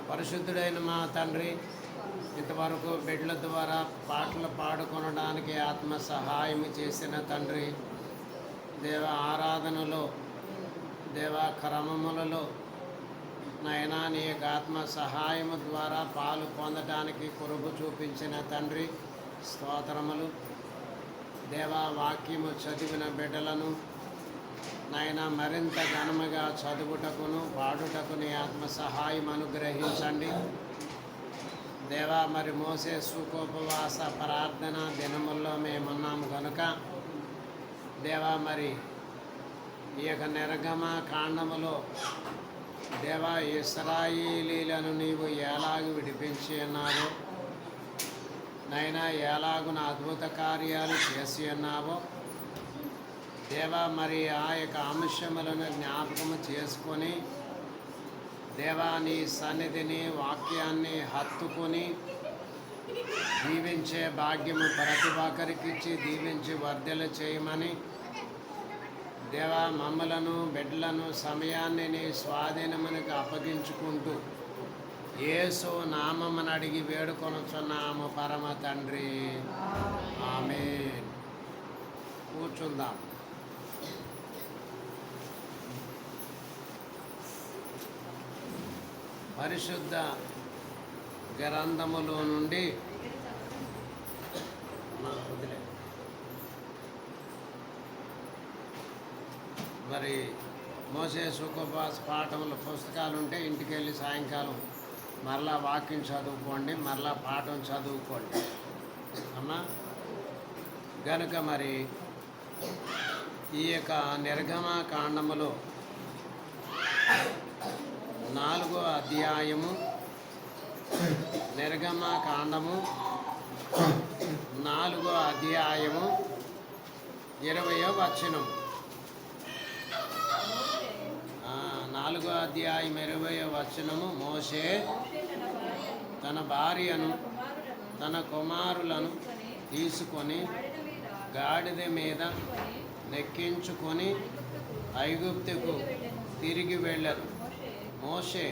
పరిశుద్ధుడైన మా తండ్రి, ఇంతవరకు బిడ్డల ద్వారా పాటలు పాడుకొనడానికి ఆత్మ సహాయం చేసిన తండ్రి, దేవ ఆరాధనలో, దేవ క్రమములలో నైనా నీ యొక్క ఆత్మ సహాయము ద్వారా పాలు పొందడానికి కొరుగు చూపించిన తండ్రి స్తోత్రములు. దేవా వాక్యము చదివిన బిడ్డలను నాయన మరింత ఘనముగా చదువుటకును పాడుటకు నీ ఆత్మ సహాయం అనుగ్రహించండి. దేవా మరి మోసే సుఖోపవాస ప్రార్థన దినముల్లో మేమున్నాము కనుక దేవా మరి ఈ యొక్క నిర్గమ కాండములో దేవా ఇశ్రాయేలీలను నీవు ఎలాగ విడిపించి ఉన్నావో నైనా ఎలాగున అద్భుత కార్యాలు చేసి ఉన్నావో దేవా మరి ఆ యొక్క అంశములను జ్ఞాపకము చేసుకొని దేవా నీ సన్నిధిని వాక్యాన్ని హత్తుకొని దీవించే భాగ్యము ప్రతి ఒక్కరికిచ్చి దీవించి వర్ధలు చేయమని దేవా మమ్మలను బిడ్డలను సమయాన్ని నీ స్వాధీనమునికి అప్పగించుకుంటూ యేసు నామమును అడిగి వేడుకొనుచున్నాము పరమ తండ్రి, ఆమేన్. కూర్చుందాం. పరిశుద్ధ గ్రంథములో నుండి మరి మోసే సుఖోపవాస పాఠముల పుస్తకాలు ఉంటే ఇంటికి వెళ్ళి సాయంకాలం మరలా వాక్యం చదువుకోండి, మరలా పాఠం చదువుకోండి అమ్మా. గనుక మరి ఈ యొక్క నిర్గమ కాండములో 4వ అధ్యాయము, నిర్గమ కాండము 4వ అధ్యాయము 20వ వచనం. 4వ అధ్యాయం 20వ వచనము. మోషే తన భార్యను తన కుమారులను తీసుకొని గాడిద మీద నెక్కించుకొని ఐగుప్తుకు తిరిగి వెళ్ళారు. మోషే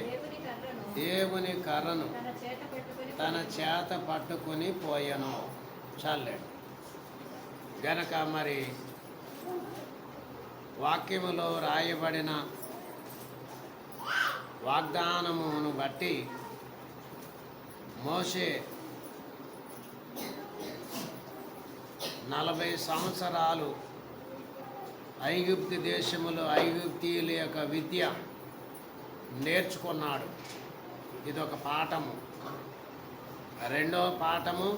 దేవుని కర్రను తన చేత పట్టుకొని పోయెను. చల్లాడు గనక మరి వాక్యములో రాయబడిన వాగ్దానమును బట్టి మోషే 40 సంవత్సరాలు ఐగుప్తు దేశములో ఐగుప్తీయుల యొక్క విద్య నేర్చుకున్నాడు. ఇదొక పాఠము. రెండవ పాఠము,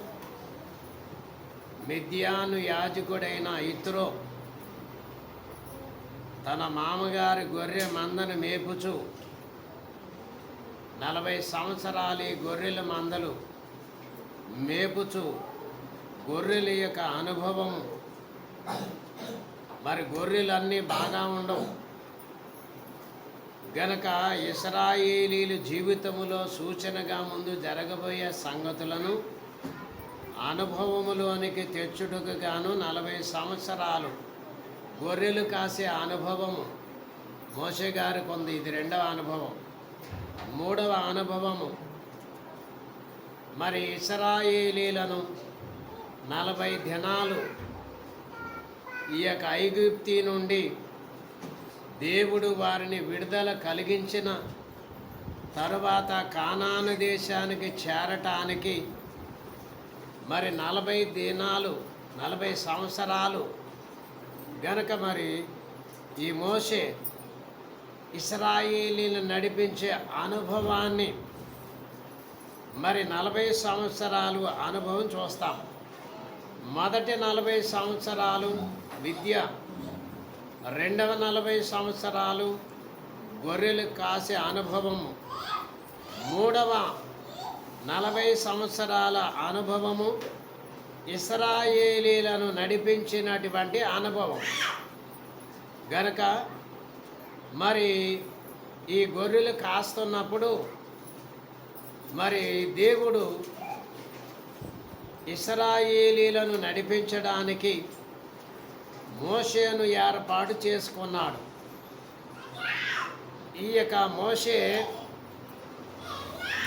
మిద్యాను యాజకుడైన ఇత్రో తన మామగారి గొర్రె మందను మేపుచు 40 సంవత్సరాలు ఈ గొర్రెల మందలు మేపుచు గొర్రెల యొక్క అనుభవము. మరి గొర్రెలన్నీ బాగా ఉండవు గనక ఇశ్రాయేలీలు జీవితములో సూచనగా ముందు జరగబోయే సంగతులను అనుభవములోనికి తెచ్చుటకు గాను 40 సంవత్సరాలు గొర్రెలు కాసే అనుభవము మోషే గారికి ఉంది. ఇది రెండవ అనుభవం. మూడవ అనుభవము, మరి ఇశ్రాయేలీలను 40 దినాలు ఈ యొక్క ఐగుప్తి నుండి దేవుడు వారిని విడుదల కలిగించిన తరువాత కానాను దేశానికి చేరటానికి మరి 40 దినాలు 40 సంవత్సరాలు గనక మరి ఈ మోషే ఇశ్రాయేలీలను నడిపించే అనుభవాన్ని మరి 40 సంవత్సరాలు అనుభవం చూస్తాం. మొదటి 40 సంవత్సరాలు విద్య, రెండవ 40 సంవత్సరాలు గొర్రెలు కాసే అనుభవము, మూడవ 40 సంవత్సరాల అనుభవము ఇశ్రాయేలీలను నడిపించినటువంటి అనుభవం. గనక మరి ఈ గొర్రెలు కాస్తున్నప్పుడు మరి దేవుడు ఇశ్రాయేలీలను నడిపించడానికి మోషేను ఏర్పాటు చేసుకున్నాడు. ఈ యొక్క మోషే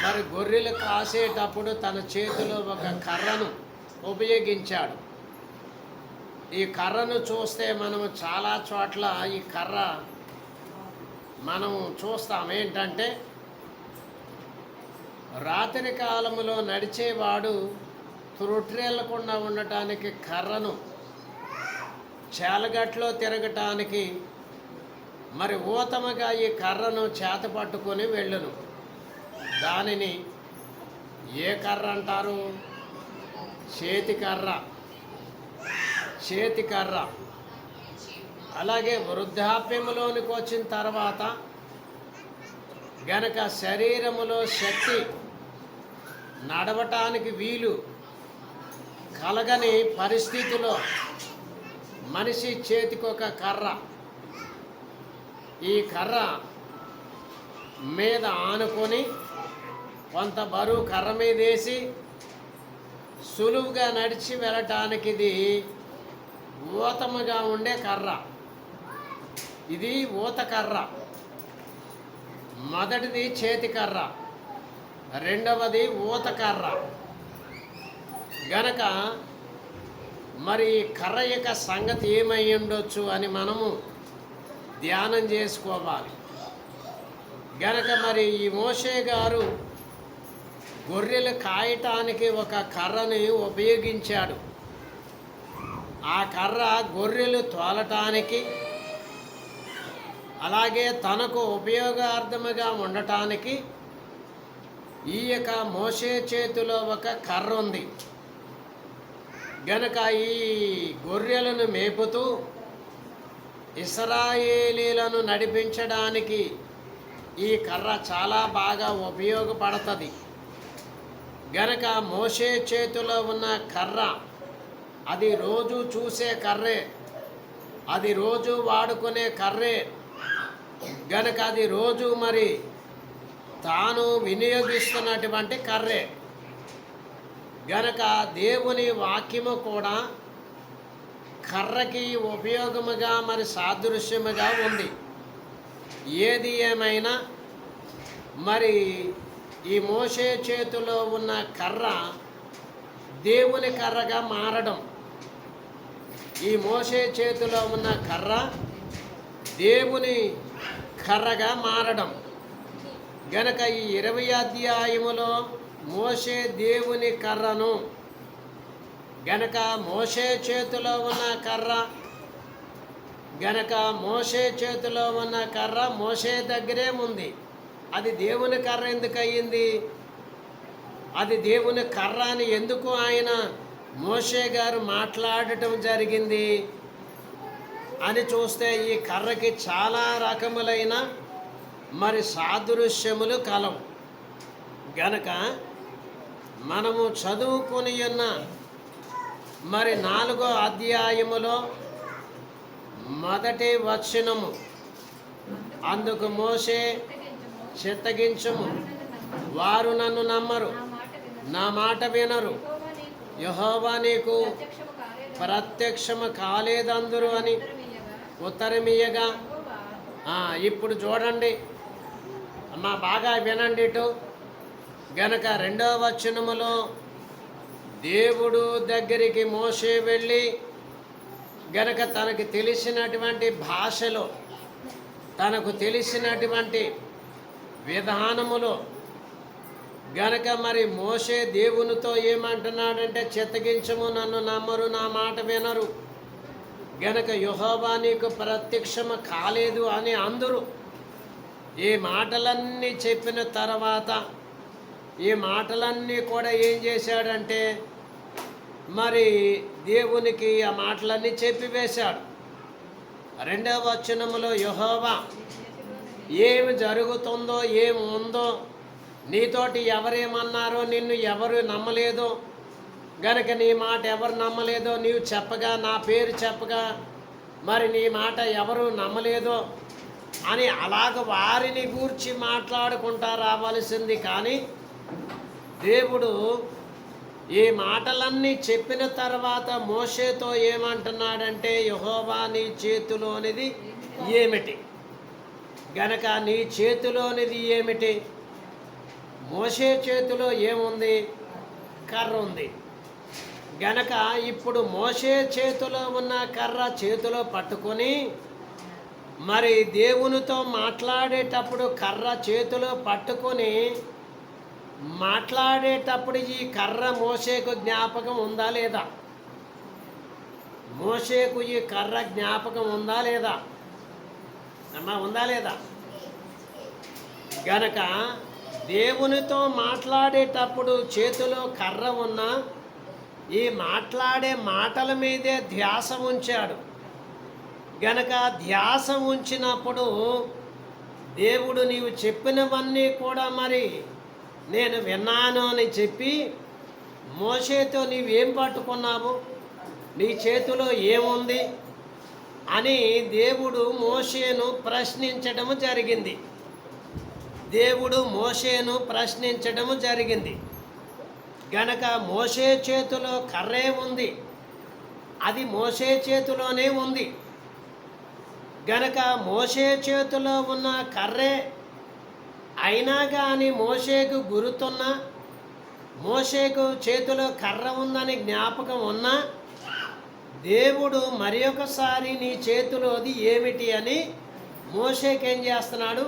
మరి గొర్రెలు కాసేటప్పుడు తన చేతిలో ఒక కర్రను ఉపయోగించాడు. ఈ కర్రను చూస్తే మనము చాలా చోట్ల ఈ కర్ర మనము చూస్తాం. ఏంటంటే రాత్రి కాలంలో నడిచేవాడు త్రొట్రెళ్ళకుండా ఉండటానికి కర్రను, చేలగట్లో తిరగటానికి మరి ఊతముగా ఈ కర్రను చేత పట్టుకొని వెళ్ళును. దానిని ఏ కర్ర అంటారు? చేతి కర్ర. చేతి కర్ర. అలాగే వృద్ధాప్యములోనికి వచ్చిన తర్వాత గనక శరీరములో శక్తి, నడవటానికి వీలు కలగని పరిస్థితిలో మనిషి చేతికొక కర్ర, ఈ కర్ర మీద ఆనుకొని కొంత బరువు కర్ర మీద వేసి సులువుగా నడిచి వెళ్ళటానికి ఇది ఊతముగా ఉండే కర్ర. ఇది ఊత కర్ర. మొదటిది చేతి కర్ర, రెండవది ఊత కర్ర. గనక మరి కర్ర యొక్క సంగతి ఏమై ఉండొచ్చు అని మనము ధ్యానం చేసుకోవాలి. గనక మరి ఈ మోషే గారు గొర్రెలు కాయటానికి ఒక కర్రని ఉపయోగించాడు. ఆ కర్ర గొర్రెలు తోలటానికి, అలాగే తనకు ఉపయోగార్థముగా ఉండటానికి ఈ యొక్క మోషే చేతిలో ఒక కర్ర ఉంది. గనక ఈ గొర్రెలను మేపుతూ ఇశ్రాయేలీలను నడిపించడానికి ఈ కర్ర చాలా బాగా ఉపయోగపడుతుంది. గనక మోషే చేతిలో ఉన్న కర్ర అది రోజు చూసే కర్రే, అది రోజు వాడుకునే కర్రే. గనక అది రోజు మరి తాను వినియోగిస్తున్నటువంటి కర్రే. గనక దేవుని వాక్యము కూడా కర్రకి ఉపయోగముగా మరి సాదృశ్యముగా ఉంది. ఏది ఏమైనా మరి ఈ మోషే చేతిలో ఉన్న కర్ర దేవుని కర్రగా మారడం, ఈ మోషే చేతిలో ఉన్న కర్ర దేవుని కర్రగా మారడం. గనక ఈ 20వ అధ్యాయములో మోషే దేవుని కర్రను, గనక మోషే చేతిలో ఉన్న కర్ర, గనక మోషే చేతిలో ఉన్న కర్ర మోషే దగ్గరే ఉంది. అది దేవుని కర్ర ఎందుకు అయ్యింది? అది దేవుని కర్ర అని ఎందుకు ఆయన మోషే గారు మాట్లాడటం జరిగింది అని చూస్తే ఈ కర్రకి చాలా రకములైన మరి సాదృశ్యములు కలవు. గనక మనము చదువుకొని ఉన్న మరి 4వ అధ్యాయములో మొదటి వచనము, అందుకు మోషే చిత్తగించుము, వారు నన్ను నమ్మరు, నా మాట వినరు, యెహోవా నీకు ప్రత్యక్షము కాలేదందురు అని ఉత్తరమియ్యగా. ఇప్పుడు చూడండి అమ్మా, బాగా వినండి ఇటు. గనక 2వ వచనములో దేవుడు దగ్గరికి మోషే వెళ్ళి గనక తనకు తెలిసినటువంటి భాషలో, తనకు తెలిసినటువంటి విధానములో గనక మరి మోషే దేవునితో ఏమంటున్నాడంటే, చిత్తగించము, నన్ను నమ్మరు, నా మాట వినరు, గనక యెహోవా నీకు ప్రత్యక్షము కాలేదు అని అందరూ. ఈ మాటలన్నీ చెప్పిన తర్వాత ఈ మాటలన్నీ కూడా ఏం చేశాడంటే మరి దేవునికి ఆ మాటలన్నీ చెప్పివేశాడు. 2వ వచనములో యెహోవా ఏమి జరుగుతుందో, ఏమి ఉందో, నీతోటి ఎవరేమన్నారో, నిన్ను ఎవరు నమ్మలేదో, గనక నీ మాట ఎవరు నమ్మలేదో, నీవు చెప్పగా, నా పేరు చెప్పగా మరి నీ మాట ఎవరు నమ్మలేదో అని అలాగ వారిని గూర్చి మాట్లాడుకుంటా రావాల్సింది. కానీ దేవుడు ఈ మాటలన్నీ చెప్పిన తర్వాత మోషేతో ఏమంటున్నాడంటే, యెహోవా నీ చేతిలోనిది ఏమిటి? గనక నీ చేతిలోనిది ఏమిటి? మోషే చేతిలో ఏముంది? కర్ర ఉంది. గనక ఇప్పుడు మోషే చేతిలో ఉన్న కర్ర చేతిలో పట్టుకొని మరి దేవునితో మాట్లాడేటప్పుడు కర్ర చేతిలో పట్టుకొని మాట్లాడేటప్పుడు ఈ కర్ర మోషేకు జ్ఞాపకం ఉందా లేదా? మోషేకు ఈ కర్ర జ్ఞాపకం ఉందా లేదా? అమ్మా, ఉందా లేదా? గనక దేవునితో మాట్లాడేటప్పుడు చేతిలో కర్ర ఉన్న ఈ మాట్లాడే మాటల మీదే ధ్యాస ఉంచాడు. గనక ధ్యాస ఉంచినప్పుడు దేవుడు నీవు చెప్పినవన్నీ కూడా మరి నేను విన్నాను అని చెప్పి మోషేతో నీవేం పట్టుకున్నావు, నీ చేతిలో ఏముంది అని దేవుడు మోషేను ప్రశ్నించడము జరిగింది. దేవుడు మోషేను ప్రశ్నించడము జరిగింది. గనక మోషే చేతిలో కర్రే ఉంది, అది మోషే చేతిలోనే ఉంది. గనక మోషే చేతిలో ఉన్న కర్రే అయినా కానీ మోషేకు గుర్తున్నా, మోషేకు చేతిలో కర్ర ఉందని జ్ఞాపకం ఉన్నా దేవుడు మరి ఒకసారి నీ చేతిలోది ఏమిటి అని మోషేకేం చేస్తున్నాడు?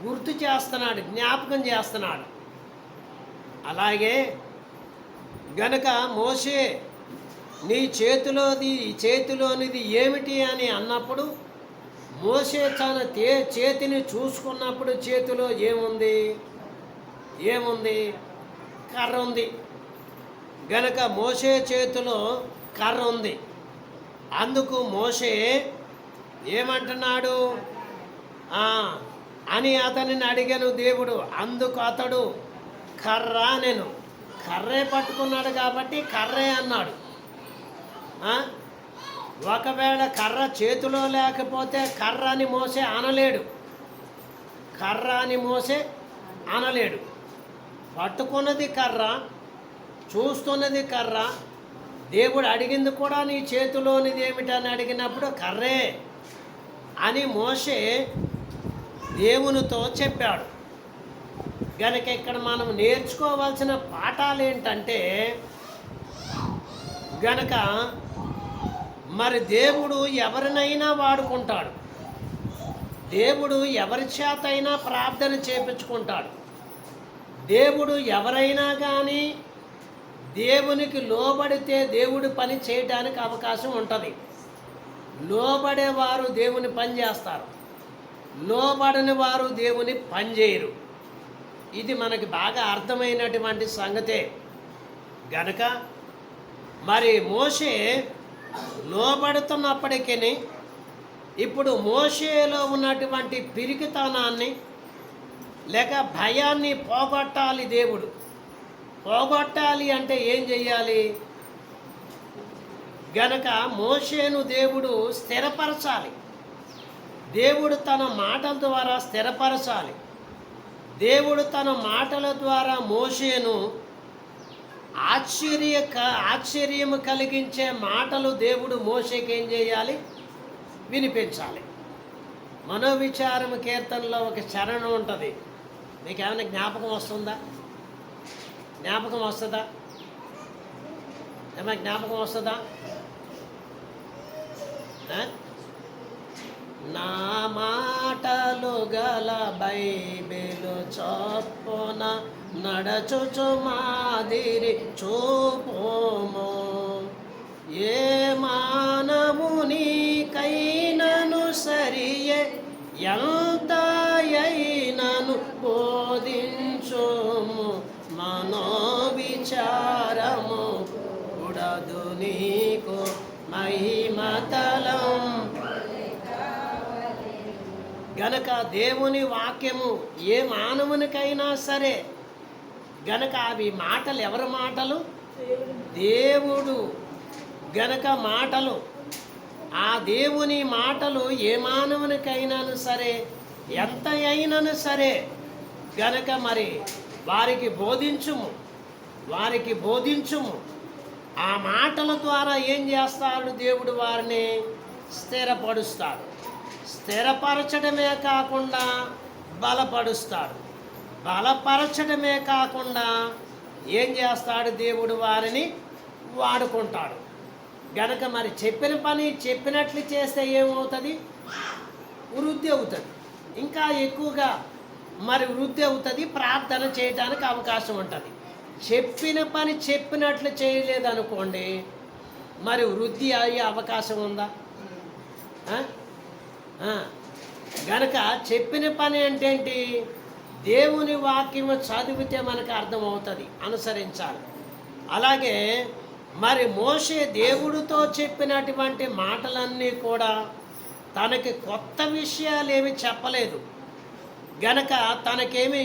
గుర్తు చేస్తున్నాడు, జ్ఞాపకం చేస్తున్నాడు. అలాగే గనక మోషే నీ చేతిలోనిది ఏమిటి అని అన్నప్పుడు మోషే తన చేతిని చూసుకున్నప్పుడు చేతిలో ఏముంది? కర్ర ఉంది. గనక మోషే చేతిలో కర్ర ఉంది. అందుకు మోషే ఏమంటున్నాడు అని అతనిని అడిగాను దేవుడు. అందుకు అతడు కర్ర నేను కర్రే పట్టుకున్నాడు కాబట్టి కర్రే అన్నాడు. ఒకవేళ కర్ర చేతిలో లేకపోతే కర్ర అని మోసే అనలేడు. పట్టుకున్నది కర్ర, చూస్తున్నది కర్ర. దేవుడు అడిగింది కూడా నీ చేతిలోనిది ఏమిటని అడిగినప్పుడు కర్రే అని మోషే దేవునితో చెప్పాడు. గనక ఇక్కడ మనం నేర్చుకోవాల్సిన పాఠాలు ఏంటంటే గనక మరి దేవుడు ఎవరినైనా వాడుకుంటాడు. దేవుడు ఎవరి చేతైనా ప్రార్థన చేపించుకుంటాడు. దేవుడు ఎవరైనా కానీ దేవునికి లోబడితే దేవుడి పని చేయడానికి అవకాశం ఉంటుంది. లోబడేవారు దేవుని పని చేస్తారు, లోబడని వారు దేవుని పని చేయరు. ఇది మనకి బాగా అర్థమైనటువంటి సంగతే. గనక మరి మోషే లోబడుతున్నప్పటికీ ఇప్పుడు మోషేలో ఉన్నటువంటి పిరికితనాన్ని లేక భయాన్ని పోగొట్టాలి. దేవుడు పోగొట్టాలి అంటే ఏం చెయ్యాలి? గనక మోషేను దేవుడు స్థిరపరచాలి. దేవుడు తన మాటల ద్వారా స్థిరపరచాలి. దేవుడు తన మాటల ద్వారా మోషేను ఆశ్చర్యము కలిగించే మాటలు దేవుడు మోషేకి ఏం చేయాలి? వినిపించాలి. మనోవిచారము కీర్తనలో ఒక చరణం ఉంటుంది. మీకు ఏమైనా జ్ఞాపకం వస్తుందా? జ్ఞాపకం వస్తుందా? ఏమైనా జ్ఞాపకం వస్తుందా? నా మాటలు గల బైబిలు చొప్పున నడచుచు మాదిరి చూపుము. ఏ మానవునికైనను సరియే ఎంత అయినను బోధించుము. మనోవిచారము ఉడదు నీకు మహిమతలం. గనక దేవుని వాక్యము ఏ మానవునికైనా సరే, గనక అవి మాటలు ఎవరి మాటలు? దేవుడు గనక మాటలు, ఆ దేవుని మాటలు ఏ మానవునికైనాను సరే, ఎంత అయినను సరే, గనక మరి వారికి బోధించుము. ఆ మాటల ద్వారా ఏం చేస్తాడు? దేవుడు వారిని స్థిరపరుస్తాడు. స్థిరపరచడమే కాకుండా బలపరుస్తాడు. బలపరచడమే కాకుండా ఏం చేస్తాడు, దేవుడు వారిని వాడుకుంటాడు. గనక మరి చెప్పిన పని చెప్పినట్లు చేస్తే ఏమవుతుంది, వృద్ధి అవుతుంది, ఇంకా ఎక్కువగా మరి వృద్ధి అవుతుంది, ప్రార్థన చేయడానికి అవకాశం ఉంటుంది. చెప్పిన పని చెప్పినట్లు చేయలేదనుకోండి, మరి వృద్ధి అయ్యే అవకాశం ఉందా? గనక చెప్పిన పని అంటే ఏంటి, దేవుని వాక్యం చదివితే మనకు అర్థమవుతుంది, అనుసరించాలి. అలాగే మరి మోషే దేవుడితో చెప్పినటువంటి మాటలన్నీ కూడా తనకి కొత్త విషయాలు ఏమి చెప్పలేదు. గనక తనకేమి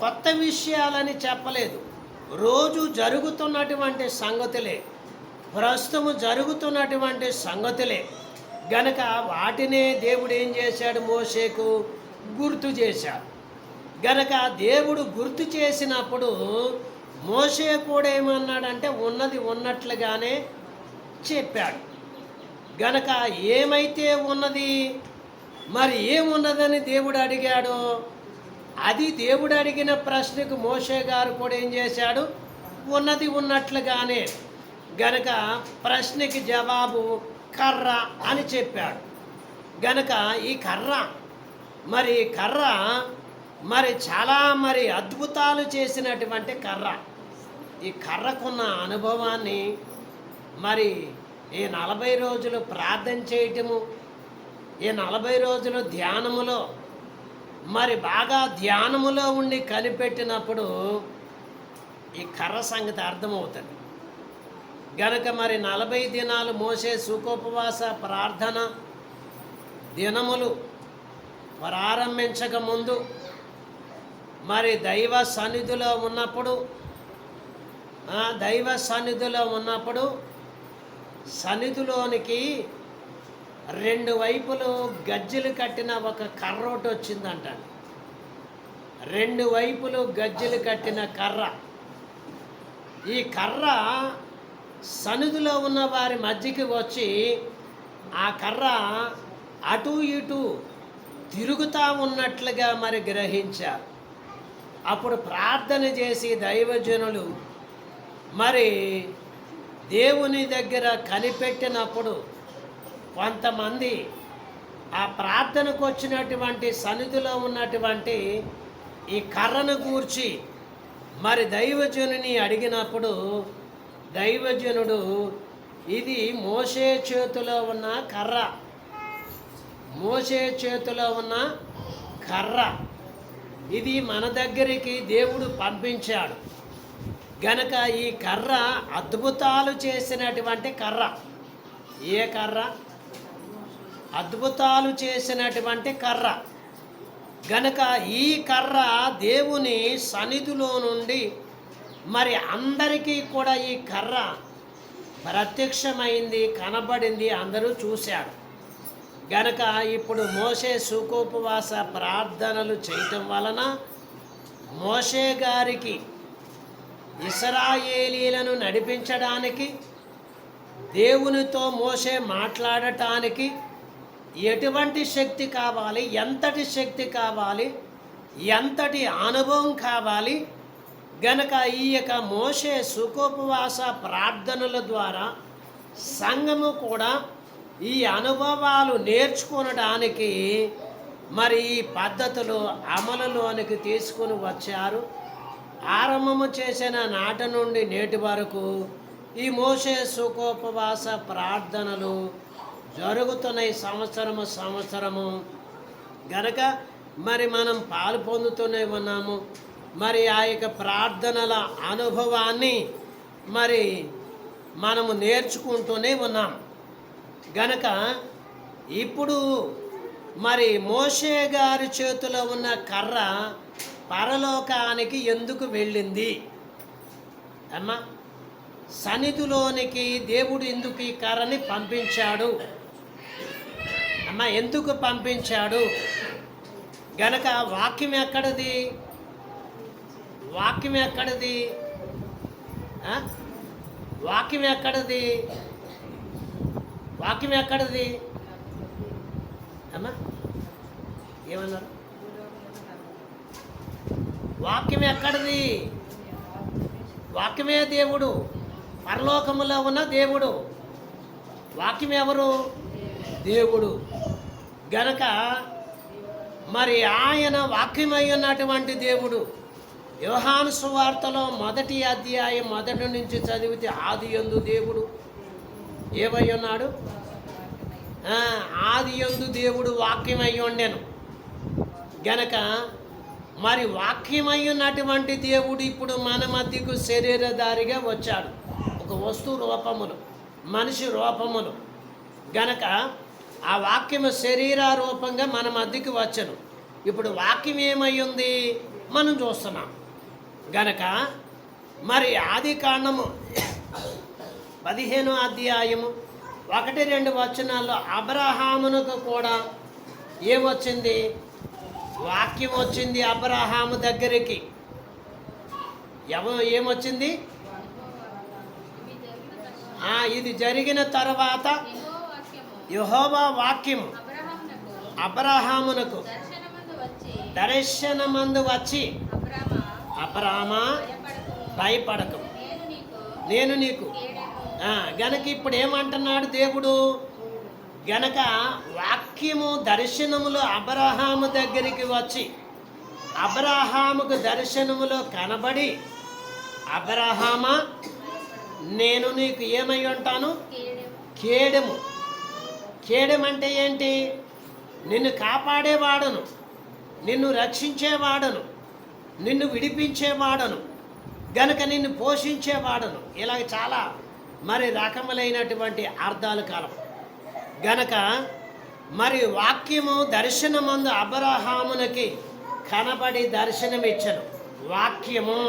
కొత్త విషయాలని చెప్పలేదు. రోజు జరుగుతున్నటువంటి సంగతులే, ప్రస్తుతం జరుగుతున్నటువంటి సంగతులే. గనక వాటినే దేవుడు ఏం చేశాడు, మోషేకు గుర్తు చేశాడు. గనక దేవుడు గుర్తు చేసినప్పుడు మోషే కూడా ఏమన్నాడంటే ఉన్నది ఉన్నట్లుగానే చెప్పాడు. గనక ఏమైతే ఉన్నది, మరి ఏమున్నదని దేవుడు అడిగాడు, అది దేవుడు అడిగిన ప్రశ్నకు మోషే గారు కూడా ఏం చేశాడు, ఉన్నది ఉన్నట్లుగానే. గనక ప్రశ్నకి జవాబు కర్ర అని చెప్పాడు. గనక ఈ కర్ర మరి చాలా మరి అద్భుతాలు చేసినటువంటి కర్ర. ఈ కర్రకున్న అనుభవాన్ని మరి ఈ 40 రోజులు ప్రార్థన చేయటము, ఈ 40 రోజులు ధ్యానములో మరి బాగా ధ్యానములో ఉండి కనిపెట్టినప్పుడు ఈ కర్ర సంగతి అర్థమవుతుంది. గనక మరి 40 దినాలు మోసే సుఖోపవాస ప్రార్థన దినములు ప్రారంభించక ముందు మరి దైవ సన్నిధిలో ఉన్నప్పుడు సన్నిధిలోనికి 2 వైపులు గజ్జెలు కట్టిన ఒక కర్ర ఒకటి వచ్చిందంట. 2 వైపులు గజ్జెలు కట్టిన కర్ర. ఈ కర్ర సన్నిధిలో ఉన్న వారి మధ్యకి వచ్చి ఆ కర్ర అటు ఇటు తిరుగుతూ ఉన్నట్లుగా మరి గ్రహించారు. అప్పుడు ప్రార్థన చేసి దైవజనులు మరి దేవుని దగ్గర కనిపెట్టినప్పుడు కొంతమంది ఆ ప్రార్థనకు వచ్చినటువంటి సన్నిధిలో ఉన్నటువంటి ఈ కర్రను గూర్చి మరి దైవజనుని అడిగినప్పుడు దైవజనుడు ఇది మోషే చేతిలో ఉన్న కర్ర, మోషే చేతిలో ఉన్న కర్ర, ఇది మన దగ్గరికి దేవుడు పంపించాడు. గనక ఈ కర్ర అద్భుతాలు చేసినటువంటి కర్ర. ఏ కర్ర? అద్భుతాలు చేసినటువంటి కర్ర. గనక ఈ కర్ర దేవుని సన్నిధిలో నుండి మరి అందరికీ కూడా ఈ కర్ర ప్రత్యక్షమైంది, కనబడింది, అందరూ చూశాడు. గనక ఇప్పుడు మోషే సుఖోపవాస ప్రార్థనలు చేయటం వలన మోషే గారికి ఇశ్రాయేలీలను నడిపించడానికి, దేవునితో మోషే మాట్లాడటానికి ఎటువంటి శక్తి కావాలి, ఎంతటి శక్తి కావాలి, ఎంతటి అనుభవం కావాలి. గనక ఈ యొక్క మోషే సుఖోపవాస ప్రార్థనల ద్వారా సంఘము కూడా ఈ అనుభవాలు నేర్చుకోవడానికి మరి ఈ పద్ధతులు అమలులోనికి తీసుకుని వచ్చారు. ఆరంభము చేసిన నాటి నుండి నేటి వరకు ఈ మోషే సుఖోపవాస ప్రార్థనలు జరుగుతున్నాయి, సంవత్సరము. గనక మరి మనం పాలు పొందుతూనే ఉన్నాము. మరి ఆ యొక్క ప్రార్థనల అనుభవాన్ని మరి మనము నేర్చుకుంటూనే ఉన్నాం. గనక ఇప్పుడు మరి మోషే గారి చేతిలో ఉన్న కర్ర పరలోకానికి ఎందుకు వెళ్ళింది అమ్మా? సన్నిధిలోనికి దేవుడు ఎందుకు ఈ కర్రని పంపించాడు అమ్మా? ఎందుకు పంపించాడు? గనక వాక్యం ఎక్కడిది? వాక్యం ఎక్కడిది? వాక్యం ఎక్కడిది? వాక్యం ఎక్కడిది అమ్మా? ఏమన్నారు? వాక్యం ఎక్కడిది? వాక్యమే దేవుడు, పరలోకములో ఉన్న దేవుడు. వాక్యం ఎవరు? దేవుడు. గనక మరి ఆయన వాక్యమై ఉన్నటువంటి దేవుడు. యోహాను సువార్తలో 1వ అధ్యాయం 1 నుంచి చదివితే ఆదియందు దేవుడు ఏమై ఉన్నాడు? ఆదియందు దేవుడు వాక్యమై ఉండెను. గనక మరి వాక్యమై ఉన్నటువంటి దేవుడు ఇప్పుడు మన మధ్యకు శరీరధారిగా వచ్చాడు, ఒక వస్తు రూపములు, మనిషి రూపములు. గనక ఆ వాక్యము శరీర రూపంగా మన మధ్యకు వచ్చను. ఇప్పుడు వాక్యం ఏమై ఉంది మనం చూస్తున్నాం. గనక మరి ఆది కాండము 15వ అధ్యాయము 1-2 వచనాల్లో అబ్రహామునకు కూడా ఏమొచ్చింది? వాక్యం వచ్చింది అబ్రహాము దగ్గరికి. ఏమొచ్చింది? ఇది జరిగిన తర్వాత యెహోవా వాక్యము అబ్రహామునకు దర్శనమందు వచ్చి, అబ్రహామా భయపడకు, నేను నీకు. గనక ఇప్పుడు ఏమంటున్నాడు దేవుడు? గనక వాక్యము దర్శనములో అబ్రహాము దగ్గరికి వచ్చి అబ్రహాముకు దర్శనములో కనబడి, అబ్రహామా నేను నీకు ఏమై ఉంటాను? కేడెము. కేడెం అంటే ఏంటి? నిన్ను కాపాడేవాడను, నిన్ను రక్షించేవాడను, నిన్ను విడిపించేవాడను, గనక నిన్ను పోషించేవాడను. ఇలాగ చాలా మరి రకములైనటువంటి అర్థాలు కలవు. గనక మరి వాక్యము దర్శనమందు అబ్రహామునకి కనబడి దర్శనమిచ్చను వాక్యము.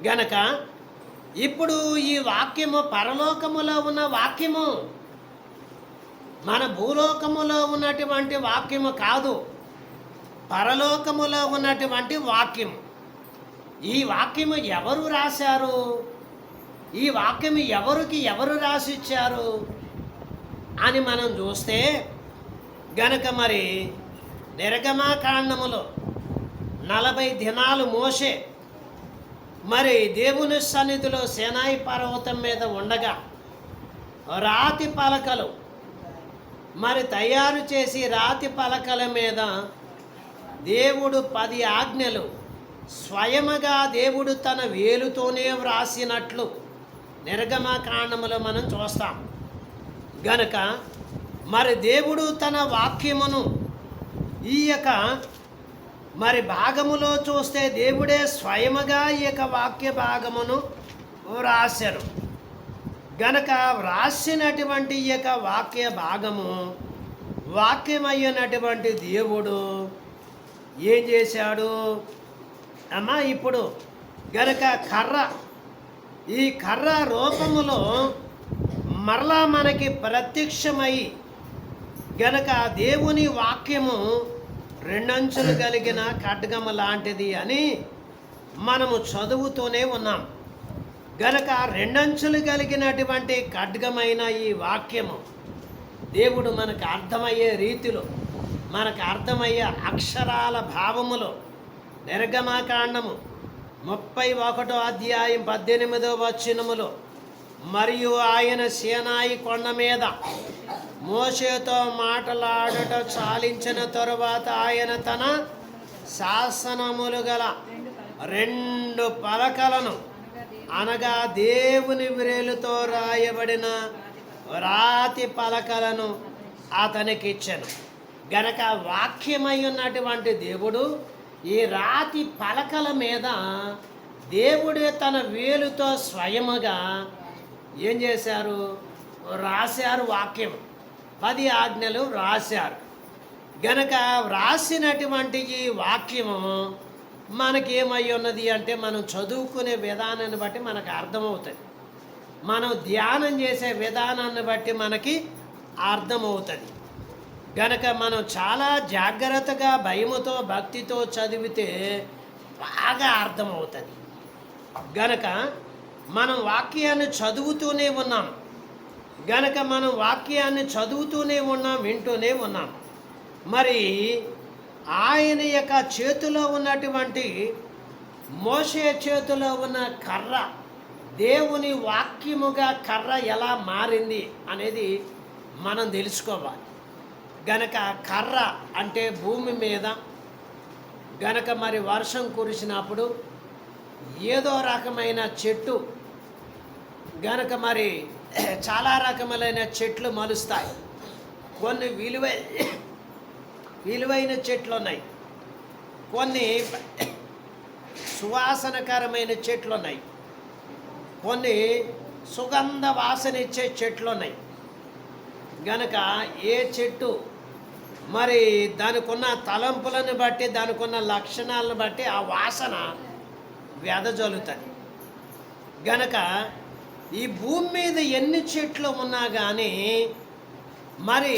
గనక ఇప్పుడు ఈ వాక్యము పరలోకములో ఉన్న వాక్యము, మన భూలోకములో ఉన్నటువంటి వాక్యము కాదు, పరలోకములో ఉన్నటువంటి వాక్యము. ఈ వాక్యము ఎవరు రాశారు? ఈ వాక్యము ఎవరు రాసిచ్చారు అని మనం చూస్తే గనక మరి నిర్గమకాండములో 40 దినాలు మోషే మరి దేవుని సన్నిధిలో సీనాయి పర్వతం మీద ఉండగా రాతి పలకలు మరి తయారు చేసి రాతి పలకల మీద దేవుడు 10 ఆజ్ఞలు స్వయముగా దేవుడు తన వేలుతోనే వ్రాసినట్లు నిర్గమకాండములో మనం చూస్తాం. గనక మరి దేవుడు తన వాక్యమును ఈ యొక్క మరి భాగములో చూస్తే దేవుడే స్వయముగా ఈ యొక్క వాక్య భాగమును వ్రాశారు. గనక వ్రాసినటువంటి ఈ యొక్క వాక్య భాగము వాక్యమయ్యినటువంటి దేవుడు ఏం చేశాడు అమ్మా? ఇప్పుడు గనక ఈ కర్ర రూపములో మరలా మనకి ప్రత్యక్షమై గనక దేవుని వాక్యము 2 అంచులు కలిగిన ఖడ్గము లాంటిది అని మనము చదువుతూనే ఉన్నాం. గనక 2 అంచులు కలిగినటువంటి ఖడ్గమైన ఈ వాక్యము దేవుడు మనకు అర్థమయ్యే రీతిలో, మనకు అర్థమయ్యే అక్షరాల భావములో నిర్గమకాండము 31వ అధ్యాయం 18వ వచనములో, మరియు ఆయన సీనాయి కొండ మీద మోషేతో మాట్లాడుట చాలించిన తరువాత ఆయన తన శాసనములు గల 2 పలకలను అనగా దేవుని వ్రేలుతో రాయబడిన రాతి పలకలను అతనికిచ్చెను. గనక వాక్యమై ఉన్నటువంటి దేవుడు ఈ రాతి పలకల మీద దేవుడే తన వేలుతో స్వయముగా ఏం చేశారు? రాశారు. వాక్యం 10 ఆజ్ఞలు రాశారు. గనక వ్రాసినటువంటి ఈ వాక్యము మనకేమై ఉన్నది అంటే మనం చదువుకునే విధానాన్ని బట్టి మనకు అర్థమవుతుంది, మనం ధ్యానం చేసే విధానాన్ని బట్టి మనకి అర్థమవుతుంది. గనక మనం చాలా జాగ్రత్తగా భయముతో భక్తితో చదివితే బాగా అర్థమవుతుంది. గనక మనం వాక్యాన్ని చదువుతూనే ఉన్నాం. గనక మనం వాక్యాన్ని చదువుతూనే ఉన్నాం, వింటూనే ఉన్నాం. మరి ఆయన యొక్క చేతిలో ఉన్నటువంటి మోషే చేతిలో ఉన్న కర్ర దేవుని వాక్యముగా కర్ర ఎలా మారింది అనేది మనం తెలుసుకోవాలి. గనక కర్ర అంటే భూమి మీద గనక మరి వర్షం కురిసినప్పుడు ఏదో రకమైన చెట్టు గనక మరి చాలా రకములైన చెట్లు మలుస్తాయి. కొన్ని విలువైన చెట్లు ఉన్నాయి, కొన్ని సువాసనకరమైన చెట్లు ఉన్నాయి, కొన్ని సుగంధ వాసన ఇచ్చే చెట్లు ఉన్నాయి. గనక ఏ చెట్టు మరి దానికి ఉన్న తలంపులను బట్టి దానికి ఉన్న లక్షణాలను బట్టి ఆ వాసన వెదజల్లుతుంది. గనక ఈ భూమి మీద ఎన్ని చెట్లు ఉన్నా కానీ మరి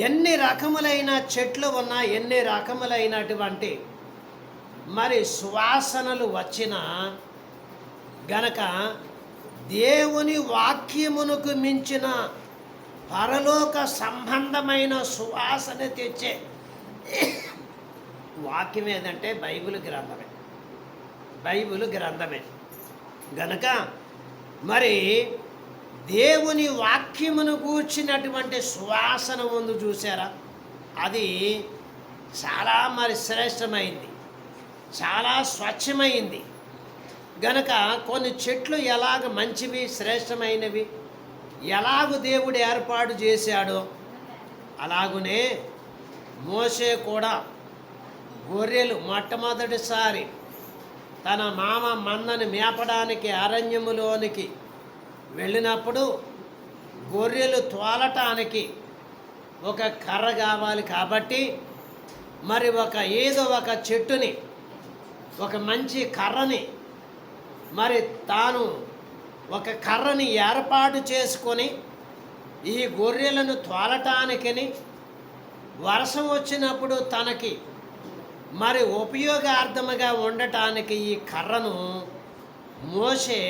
ఎన్ని రకములైన చెట్లు ఉన్నా ఎన్ని రకములైనటువంటి మరి సువాసనలు వచ్చినా గనక దేవుని వాక్యమునకు మించిన పరలోక సంబంధమైన సువాసన తెచ్చే వాక్యం ఏదంటే బైబిల్ గ్రంథమే. బైబిల్ గ్రంథమే గనక మరి దేవుని వాక్యమును కూర్చున్నటువంటి సువాసన ముందు చూసారా, అది చాలా మరి శ్రేష్టమైంది, చాలా స్వచ్ఛమైంది. గనక కొన్ని చెట్లు ఎలాగ మంచివి శ్రేష్టమైనవి ఎలాగూ దేవుడు ఏర్పాటు చేశాడో అలాగునే మోషే కూడా గొర్రెలు మొట్టమొదటిసారి తన మామ మందని మేపడానికి అరణ్యములోనికి వెళ్ళినప్పుడు గొర్రెలు తోలటానికి ఒక కర్ర కావాలి కాబట్టి మరి ఏదో ఒక చెట్టుని ఒక మంచి కర్రని మరి తాను ఒక కర్రని ఏర్పాటు చేసుకొని ఈ గొర్రెలను తోలటానికని వర్షం వచ్చినప్పుడు తనకి మరి ఉపయోగార్థముగా ఉండటానికి ఈ కర్రను మోషే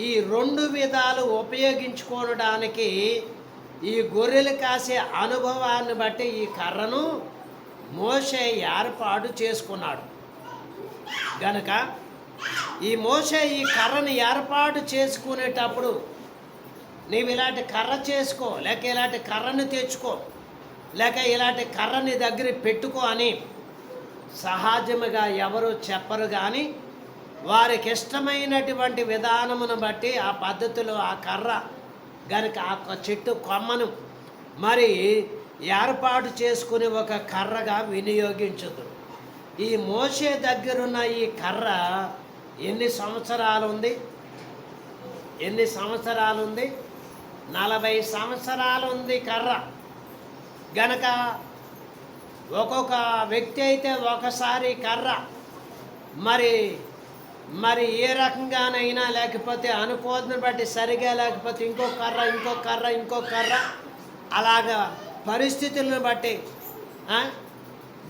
ఈ 2 విధాలు ఉపయోగించుకోవడానికి ఈ గొర్రెలు కాసే అనుభవాన్ని బట్టి ఈ కర్రను మోషే ఏర్పాటు చేసుకున్నాడు. గనక ఈ మోషే ఈ కర్రను ఏర్పాటు చేసుకునేటప్పుడు నీవు ఇలాంటి కర్ర చేసుకో, లేక ఇలాంటి కర్రను తెచ్చుకో, లేక ఇలాంటి కర్రని దగ్గర పెట్టుకో అని సహజముగా ఎవరు చెప్పరు. కానీ వారికి ఇష్టమైనటువంటి విధానమును బట్టి ఆ పద్ధతిలో ఆ కర్ర గనుక ఆ చెట్టు కొమ్మను మరి ఏర్పాటు చేసుకుని ఒక కర్రగా వినియోగించదు. ఈ మోషే దగ్గరున్న ఈ కర్ర ఎన్ని సంవత్సరాలు ఉంది? 40 సంవత్సరాలు ఉంది కర్ర. గనక ఒక్కొక్క వ్యక్తి అయితే ఒకసారి కర్ర మరి ఏ రకంగానైనా లేకపోతే అనుకోదని బట్టి సరిగా లేకపోతే ఇంకో కర్ర అలాగా పరిస్థితులను బట్టి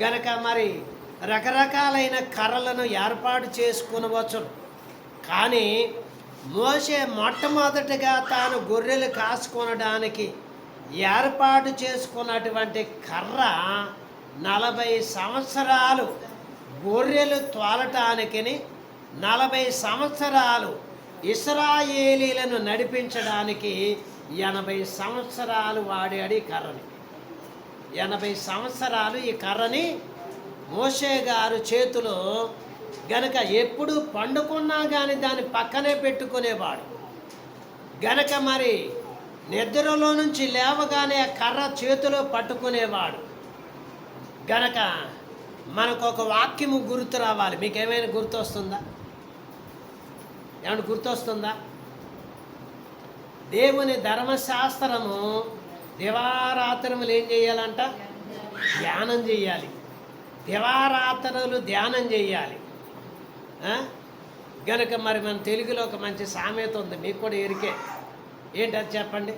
గనక మరి రకరకాలైన కర్రలను ఏర్పాటు చేసుకునవచ్చు. కానీ మోషే మొట్టమొదటిగా తాను గొర్రెలు కాసుకొనడానికి ఏర్పాటు చేసుకున్నటువంటి కర్ర 40 సంవత్సరాలు గొర్రెలు తోలటానికని 40 సంవత్సరాలు ఇశ్రాయేలీలను నడిపించడానికి 80 సంవత్సరాలు వాడాడు ఈ కర్రని. 80 సంవత్సరాలు ఈ కర్రని మోషే గారు చేతిలో గనక ఎప్పుడు పండుకున్నా కానీ దాన్ని పక్కనే పెట్టుకునేవాడు. గనక మరి నిద్రలో నుంచి లేవగానే ఆ కర్ర చేతిలో పట్టుకునేవాడు. గనక మనకు ఒక వాక్యము గుర్తు రావాలి. మీకు ఏమైనా గుర్తొస్తుందా? ఏమైనా గుర్తొస్తుందా? దేవుని ధర్మశాస్త్రము దివారాత్రములు ఏం చేయాలంట? ధ్యానం చేయాలి. దివారాత్రులు ధ్యానం చేయాలి. గనక మరి మన తెలుగులో ఒక మంచి సామెత ఉంది, మీకు కూడా ఎరికే. ఏంటది చెప్పండి?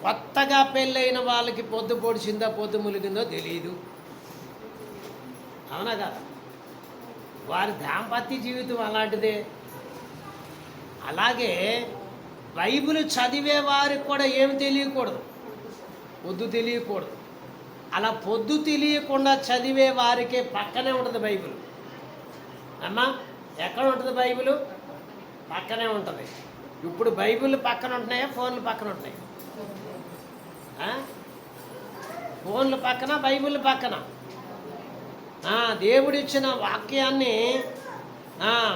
కొత్తగా పెళ్ళైన వాళ్ళకి పొద్దు పొడిచిందో పొద్దు ములిగిందో తెలియదు, అవునా కదా? వారి దాంపత్య జీవితం అలాంటిదే. అలాగే బైబిల్ చదివే వారికి కూడా ఏమి తెలియకూడదు, పొద్దు తెలియకూడదు. అలా పొద్దు తెలియకుండా చదివే వారికే పక్కనే ఉంటుంది బైబిల్. అమ్మా ఎక్కడ ఉంటుంది బైబిల్? పక్కనే ఉంటుంది. ఇప్పుడు బైబిల్ పక్కన ఉంటున్నాయా, ఫోన్లు పక్కన ఉంటున్నాయి? ఫోన్లు పక్కన, బైబిల్ పక్కన. దేవుడిచ్చిన వాక్యాన్ని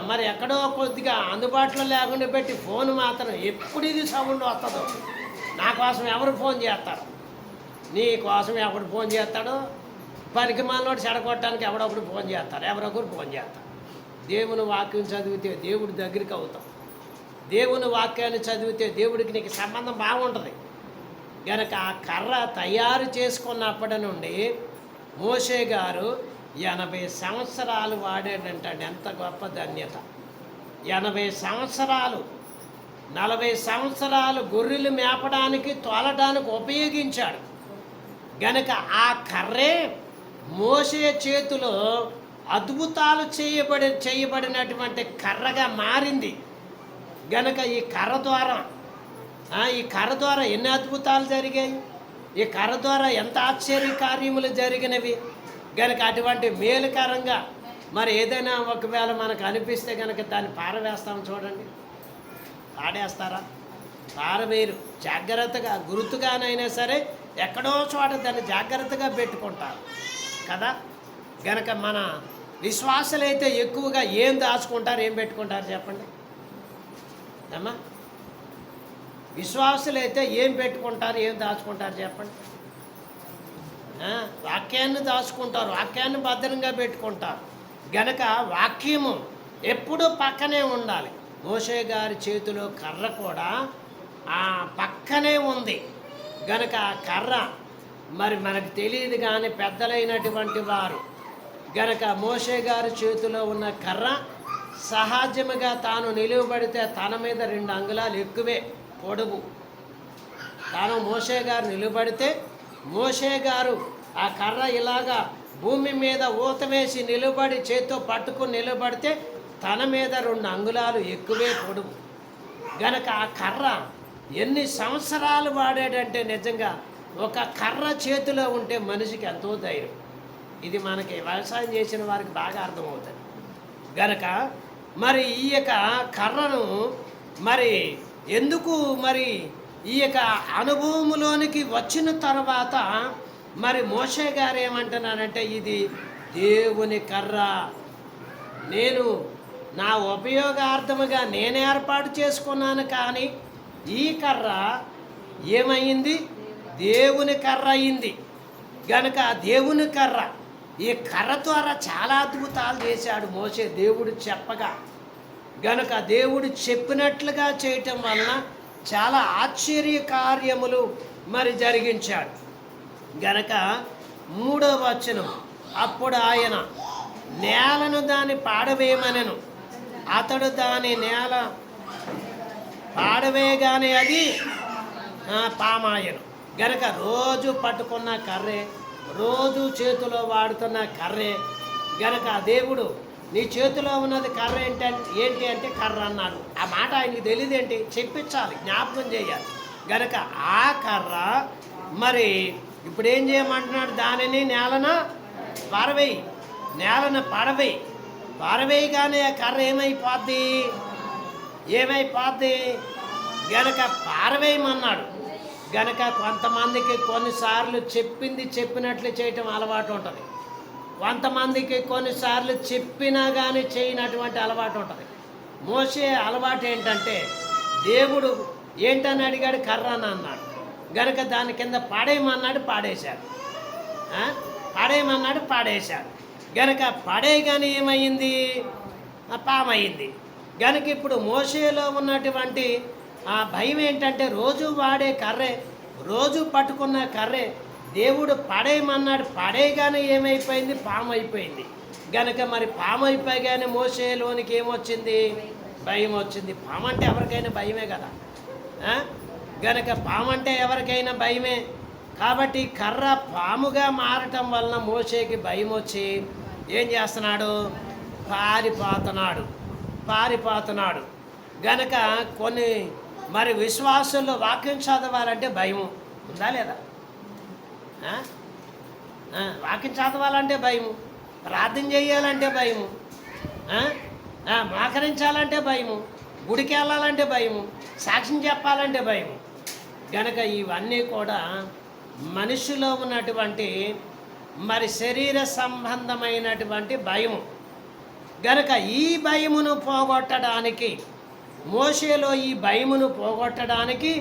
మరి ఎక్కడో కొద్దిగా అందుబాటులో లేకుండా పెట్టి ఫోన్ మాత్రం ఎప్పుడు ఇది సౌండ్ వస్తుందో. నా కోసం ఎవరు ఫోన్ చేస్తారు? నీ కోసం ఎవడు ఫోన్ చేస్తాడో? పనికి మాలోడు చెడగొట్టడానికి ఎవడొకడు ఫోన్ చేస్తారు, ఎవరొకరు ఫోన్ చేస్తారు. దేవుని వాక్యం చదివితే దేవుడి దగ్గరికి అవుతాం. దేవుని వాక్యాన్ని చదివితే దేవుడికి నీకు సంబంధం బాగుంటుంది. కనుక ఆ కర్ర తయారు చేసుకున్నప్పటి నుండి మోషే గారు 80 సంవత్సరాలు వాడాడంటాడు. ఎంత గొప్ప ధన్యత! 80 సంవత్సరాలు, 40 సంవత్సరాలు గొర్రెలు మేపడానికి, తోలడానికి ఉపయోగించాడు. గనక ఆ కర్రే మోషే చేతిలో అద్భుతాలు చేయబడినటువంటి కర్రగా మారింది. గనక ఈ కర్ర ద్వారా ఎన్ని అద్భుతాలు జరిగాయి, ఈ కర్ర ద్వారా ఎంత ఆశ్చర్య కార్యములు జరిగినవి. గనక అటువంటి మేలుకరంగా మరి ఏదైనా ఒకవేళ మనకు అనిపిస్తే కనుక దాన్ని పారవేస్తాం. చూడండి, పాడేస్తారా? పారవేరు. జాగ్రత్తగా గుర్తుగానైనా సరే ఎక్కడో చోట దాన్ని జాగ్రత్తగా పెట్టుకుంటారు కదా. గనక మన విశ్వాసులైతే ఎక్కువగా ఏం దాచుకుంటారు, ఏం పెట్టుకుంటారు చెప్పండి అమ్మా? విశ్వాసులైతే ఏం పెట్టుకుంటారు, ఏం దాచుకుంటారు చెప్పండి? వాక్యాన్ని దాచుకుంటారు, వాక్యాన్ని భద్రంగా పెట్టుకుంటారు. గనక వాక్యము ఎప్పుడూ పక్కనే ఉండాలి. మోషే గారి చేతిలో కర్ర కూడా పక్కనే ఉంది. గనక ఆ కర్ర మరి మనకు తెలియదు, కానీ పెద్దలైనటువంటి వారు గనక మోషే గారి చేతిలో ఉన్న కర్ర సహజముగా తాను నిలువబడితే తన మీద 2 అంగుళాలు ఎక్కువే పొడుగు. తాను మోషే గారు నిలబడితే మోషే గారు ఆ కర్ర ఇలాగా భూమి మీద ఊత వేసి నిలబడి చేత్తో పట్టుకుని నిలబడితే తన మీద 2 అంగుళాలు ఎక్కువే పొడుగు. గనక ఆ కర్ర ఎన్ని సంవత్సరాలు వాడాడంటే నిజంగా ఒక కర్ర చేతిలో ఉంటే మనిషికి ఎంతో ధైర్యం. ఇది మనకి వ్యవసాయం చేసిన వారికి బాగా అర్థమవుతుంది. గనక మరి ఈ యొక్క కర్రను మరి ఎందుకు మరి ఈ యొక్క అనుభవంలోనికి వచ్చిన తర్వాత మరి మోషే గారు ఏమంటున్నానంటే, ఇది దేవుని కర్ర, నేను నా ఉపయోగార్థముగా నేను ఏర్పాటు చేసుకున్నాను, కానీ ఈ కర్ర ఏమైంది? దేవుని కర్ర అయింది. గనక దేవుని కర్ర, ఈ కర్ర ద్వారా చాలా అద్భుతాలు చేశాడు మోషే, దేవుడు చెప్పగా. గనక దేవుడు చెప్పినట్లుగా చేయటం వలన చాలా ఆశ్చర్య కార్యములు మరి జరిగించాడు. గనక 3వ వచనం, అప్పుడు ఆయన నేలను దాన్ని పాడవేయమనెను, అతడు దాని నేల పాడవేయగానే అది పామాయను. గనక రోజు పట్టుకున్న కర్రే, రోజు చేతిలో వాడుతున్న కర్రే. గనక దేవుడు నీ చేతిలో ఉన్నది కర్ర ఏంటి అంటే కర్ర అన్నాడు. ఆ మాట ఆయనకి తెలియదేంటి, చెప్పించాలి, జ్ఞాపకం చేయాలి. గనక ఆ కర్ర మరి ఇప్పుడు ఏం చేయమంటున్నాడు? దానిని నేలన పారవేయి, నేలన పారవేయగానే ఆ కర్ర ఏమైపోద్ది? గనక పారవేయమన్నాడు. గనక కొంతమందికి కొన్నిసార్లు చెప్పింది చెప్పినట్లు చేయటం అలవాటు ఉంటుంది, కొంతమందికి కొన్నిసార్లు చెప్పినా కానీ చేయనటువంటి అలవాటు ఉంటుంది. మోషే అలవాటు ఏంటంటే, దేవుడు ఏంటని అడిగాడు, కర్ర అని అన్నాడు. గనక దాని కింద పాడేయమన్నాడు, పాడేశాడు. గనక పడేయగానే ఏమైంది? పామైంది. గనక ఇప్పుడు మోషేలో ఉన్నటువంటి ఆ భయం ఏంటంటే, రోజు వాడే కర్రే, రోజు పట్టుకున్న కర్రే దేవుడు పడేయమన్నాడు, పడేయగానే ఏమైపోయింది? పాము అయిపోయింది. గనక మరి పాము అయిపోయాగానే మోషేలోనికి ఏమొచ్చింది? భయం వచ్చింది. పాము అంటే ఎవరికైనా భయమే కదా. గనక పాము అంటే ఎవరికైనా భయమే. కాబట్టి కర్ర పాముగా మారటం వలన మోషేకి భయం వచ్చి ఏం చేస్తున్నాడు? పారిపోతున్నాడు. గనక కొన్ని మరి విశ్వాసుల్లో వాక్యం చదవాలంటే భయం ఉందా లేదా? వాక్యం చదవాలంటే భయము, ప్రార్థన చేయాలంటే భయము, ఆ? మోకరించాలంటే భయము, గుడికి వెళ్ళాలంటే భయము, సాక్ష్యం చెప్పాలంటే భయము. గనక ఇవన్నీ కూడా మనిషిలో ఉన్నటువంటి మరి శరీర సంబంధమైనటువంటి భయము. గనక ఈ భయమును పోగొట్టడానికి, మోషేలో ఈ భయమును పోగొట్టడానికి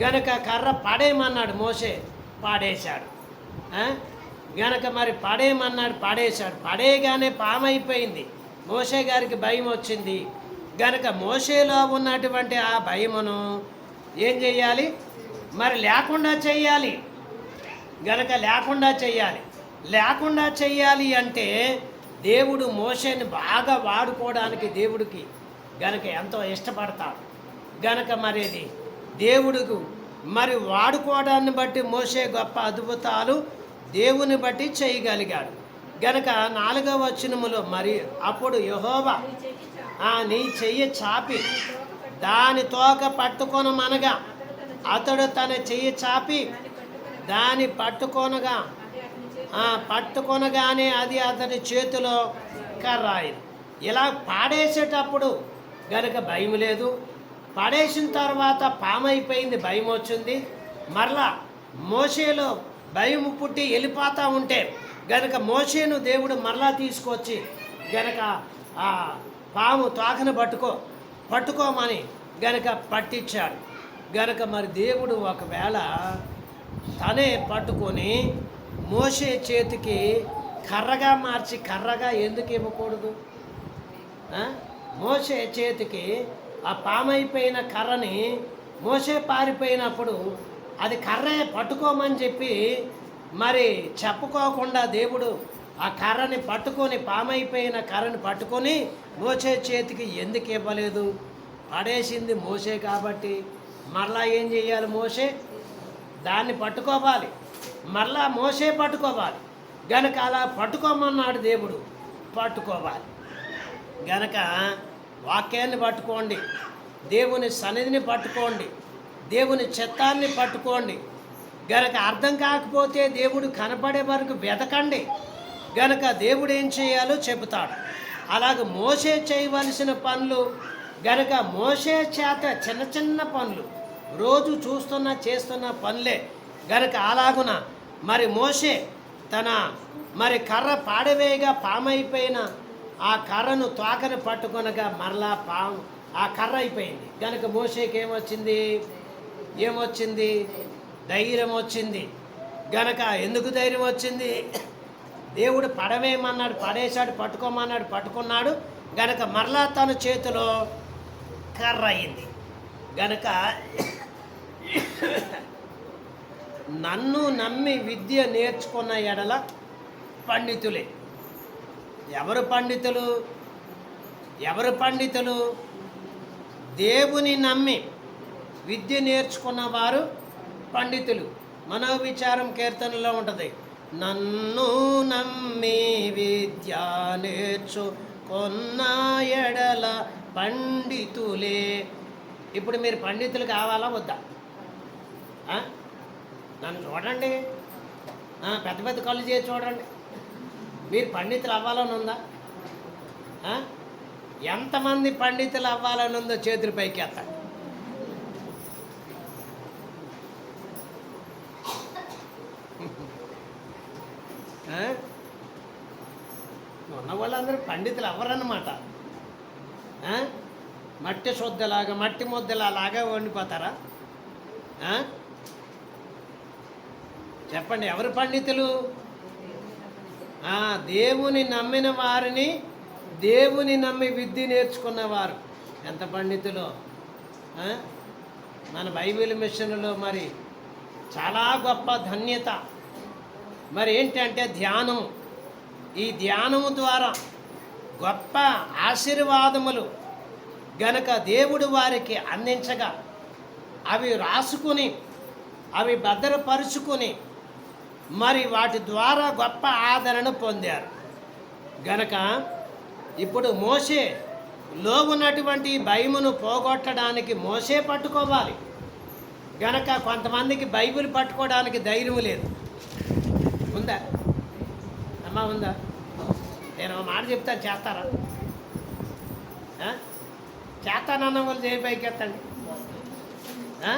గనక కర్ర పడేయమన్నాడు. మోషే పాడేశాడు. గనక మరి పడేయమన్నాడు, పడేశాడు. పడేయగానే పామైపోయింది. మోషే గారికి భయం వచ్చింది. గనక మోషేలో ఉన్నటువంటి ఆ భయమును ఏం చేయాలి? మరి లేకుండా చెయ్యాలి. గనక లేకుండా చెయ్యాలి. లేకుండా చెయ్యాలి అంటే దేవుడు మోషేని బాగా వాడుకోవడానికి దేవుడికి గనక ఎంతో ఇష్టపడతాడు. గనక మరి అది దేవుడికి మరి వాడుకోవడాన్ని బట్టి మోషే గొప్ప అద్భుతాలు దేవుని బట్టి చేయగలిగాడు. గనక 4వ వచనములో మరి అప్పుడు యెహోవా నీ చెయ్యి చాపి దాని తోక పట్టుకొనమనగా అతడు తన చెయ్యి చాపి దాని పట్టుకొనగానే అది అతడి చేతిలో కర్రాయింది. ఇలా పాడేసేటప్పుడు గనక భయం లేదు. పడేసిన తర్వాత పామైపోయింది, భయం వచ్చింది. మరలా మోషేలో భయం పుట్టి వెళ్ళిపోతూ ఉంటే గనక మోషేను దేవుడు మరలా తీసుకొచ్చి గనక ఆ పాము తోకను పట్టుకోమని గనక పట్టించాడు. గనక మరి దేవుడు ఒకవేళ తనే పట్టుకొని మోషే చేతికి కర్రగా మార్చి, కర్రగా ఎందుకు ఇవ్వకూడదు? మోషే చేతికి ఆ పామైపోయిన కర్రని మోషే పారిపోయినప్పుడు అది కర్రే పట్టుకోమని చెప్పి మరి చెప్పుకోకుండా దేవుడు ఆ కర్రని పట్టుకొని, పామైపోయిన కర్రని పట్టుకొని మోషే చేతికి ఎందుకు ఇవ్వలేదు? పడేసింది మోషే కాబట్టి మరలా ఏం చేయాలి? మోషే దాన్ని పట్టుకోవాలి, మరలా మోషే పట్టుకోవాలి. గనక అలా పట్టుకోమన్నాడు దేవుడు, పట్టుకోవాలి. గనక వాక్యాన్ని పట్టుకోండి, దేవుని సన్నిధిని పట్టుకోండి, దేవుని చిత్తాన్ని పట్టుకోండి. గనక అర్థం కాకపోతే దేవుడు కనపడే వరకు వెతకండి. గనక దేవుడు ఏం చేయాలో చెబుతాడు. అలాగే మోషే చేయవలసిన పనులు గనక మోషే చేత చిన్న చిన్న పనులు రోజు చేస్తున్న పనులే. గనక అలాగున మరి మోషే తన మరి కర్ర పాడవేయగా పామైపోయిన ఆ కర్రను తోకని పట్టుకొనగా మరలా ఆ కర్ర అయిపోయింది. గనక మోషేకి ఏమొచ్చింది? ధైర్యం వచ్చింది. గనక ఎందుకు ధైర్యం వచ్చింది? దేవుడు పడవేయమన్నాడు, పడేశాడు, పట్టుకోమన్నాడు, పట్టుకున్నాడు. గనక మరలా తన చేతిలో కర్ర అయింది. గనక నన్ను నమ్మి విద్య నేర్చుకున్న ఎడల పండితులే. ఎవరు పండితులు? దేవుని నమ్మి విద్య నేర్చుకున్న వారు పండితులు. మనోవిచారం కీర్తనలో ఉంటుంది, నన్ను నమ్మి విద్య నేర్చుకున్న ఎడల పండితులే. ఇప్పుడు మీరు పండితులు కావాలా వద్దా? నన్ను చూడండి, పెద్ద పెద్ద కళ్ళు చేసి చూడండి. మీరు పండితులు అవ్వాలని ఉందా? ఎంతమంది పండితులు అవ్వాలని ఉందో చేతులు పైకి ఎత్తండి. ఉన్న వాళ్ళందరూ పండితులు అవ్వరన్నమాట. మట్టి శుద్ధలాగా, మట్టి ముద్దలాగా వండిపోతారా? చెప్పండి, ఎవరు పండితులు? దేవుని నమ్మిన వారిని, దేవుని నమ్మి విద్య నేర్చుకున్నవారు ఎంత పండితులు. మన బైబిల్ మిషన్లో మరి చాలా గొప్ప ధన్యత మరి ఏంటంటే ధ్యానము. ఈ ధ్యానము ద్వారా గొప్ప ఆశీర్వాదములు గనక దేవుడు వారికి అందించగా అవి రాసుకుని, అవి భద్రపరుచుకొని మరి వాటి ద్వారా గొప్ప ఆదరణ పొందారు. గనక ఇప్పుడు మోషేలో ఉన్నటువంటి భయమును పోగొట్టడానికి మోషే పట్టుకోవాలి. గనక కొంతమందికి బైబిల్ పట్టుకోవడానికి ధైర్యం లేదు. ఉందా అమ్మా? ఉందా? నేను ఒక మాట చెప్తాను, చేస్తారా? ఆ? చేస్తానన్న వాళ్ళు చేయి పైకెత్తండి. ఆ?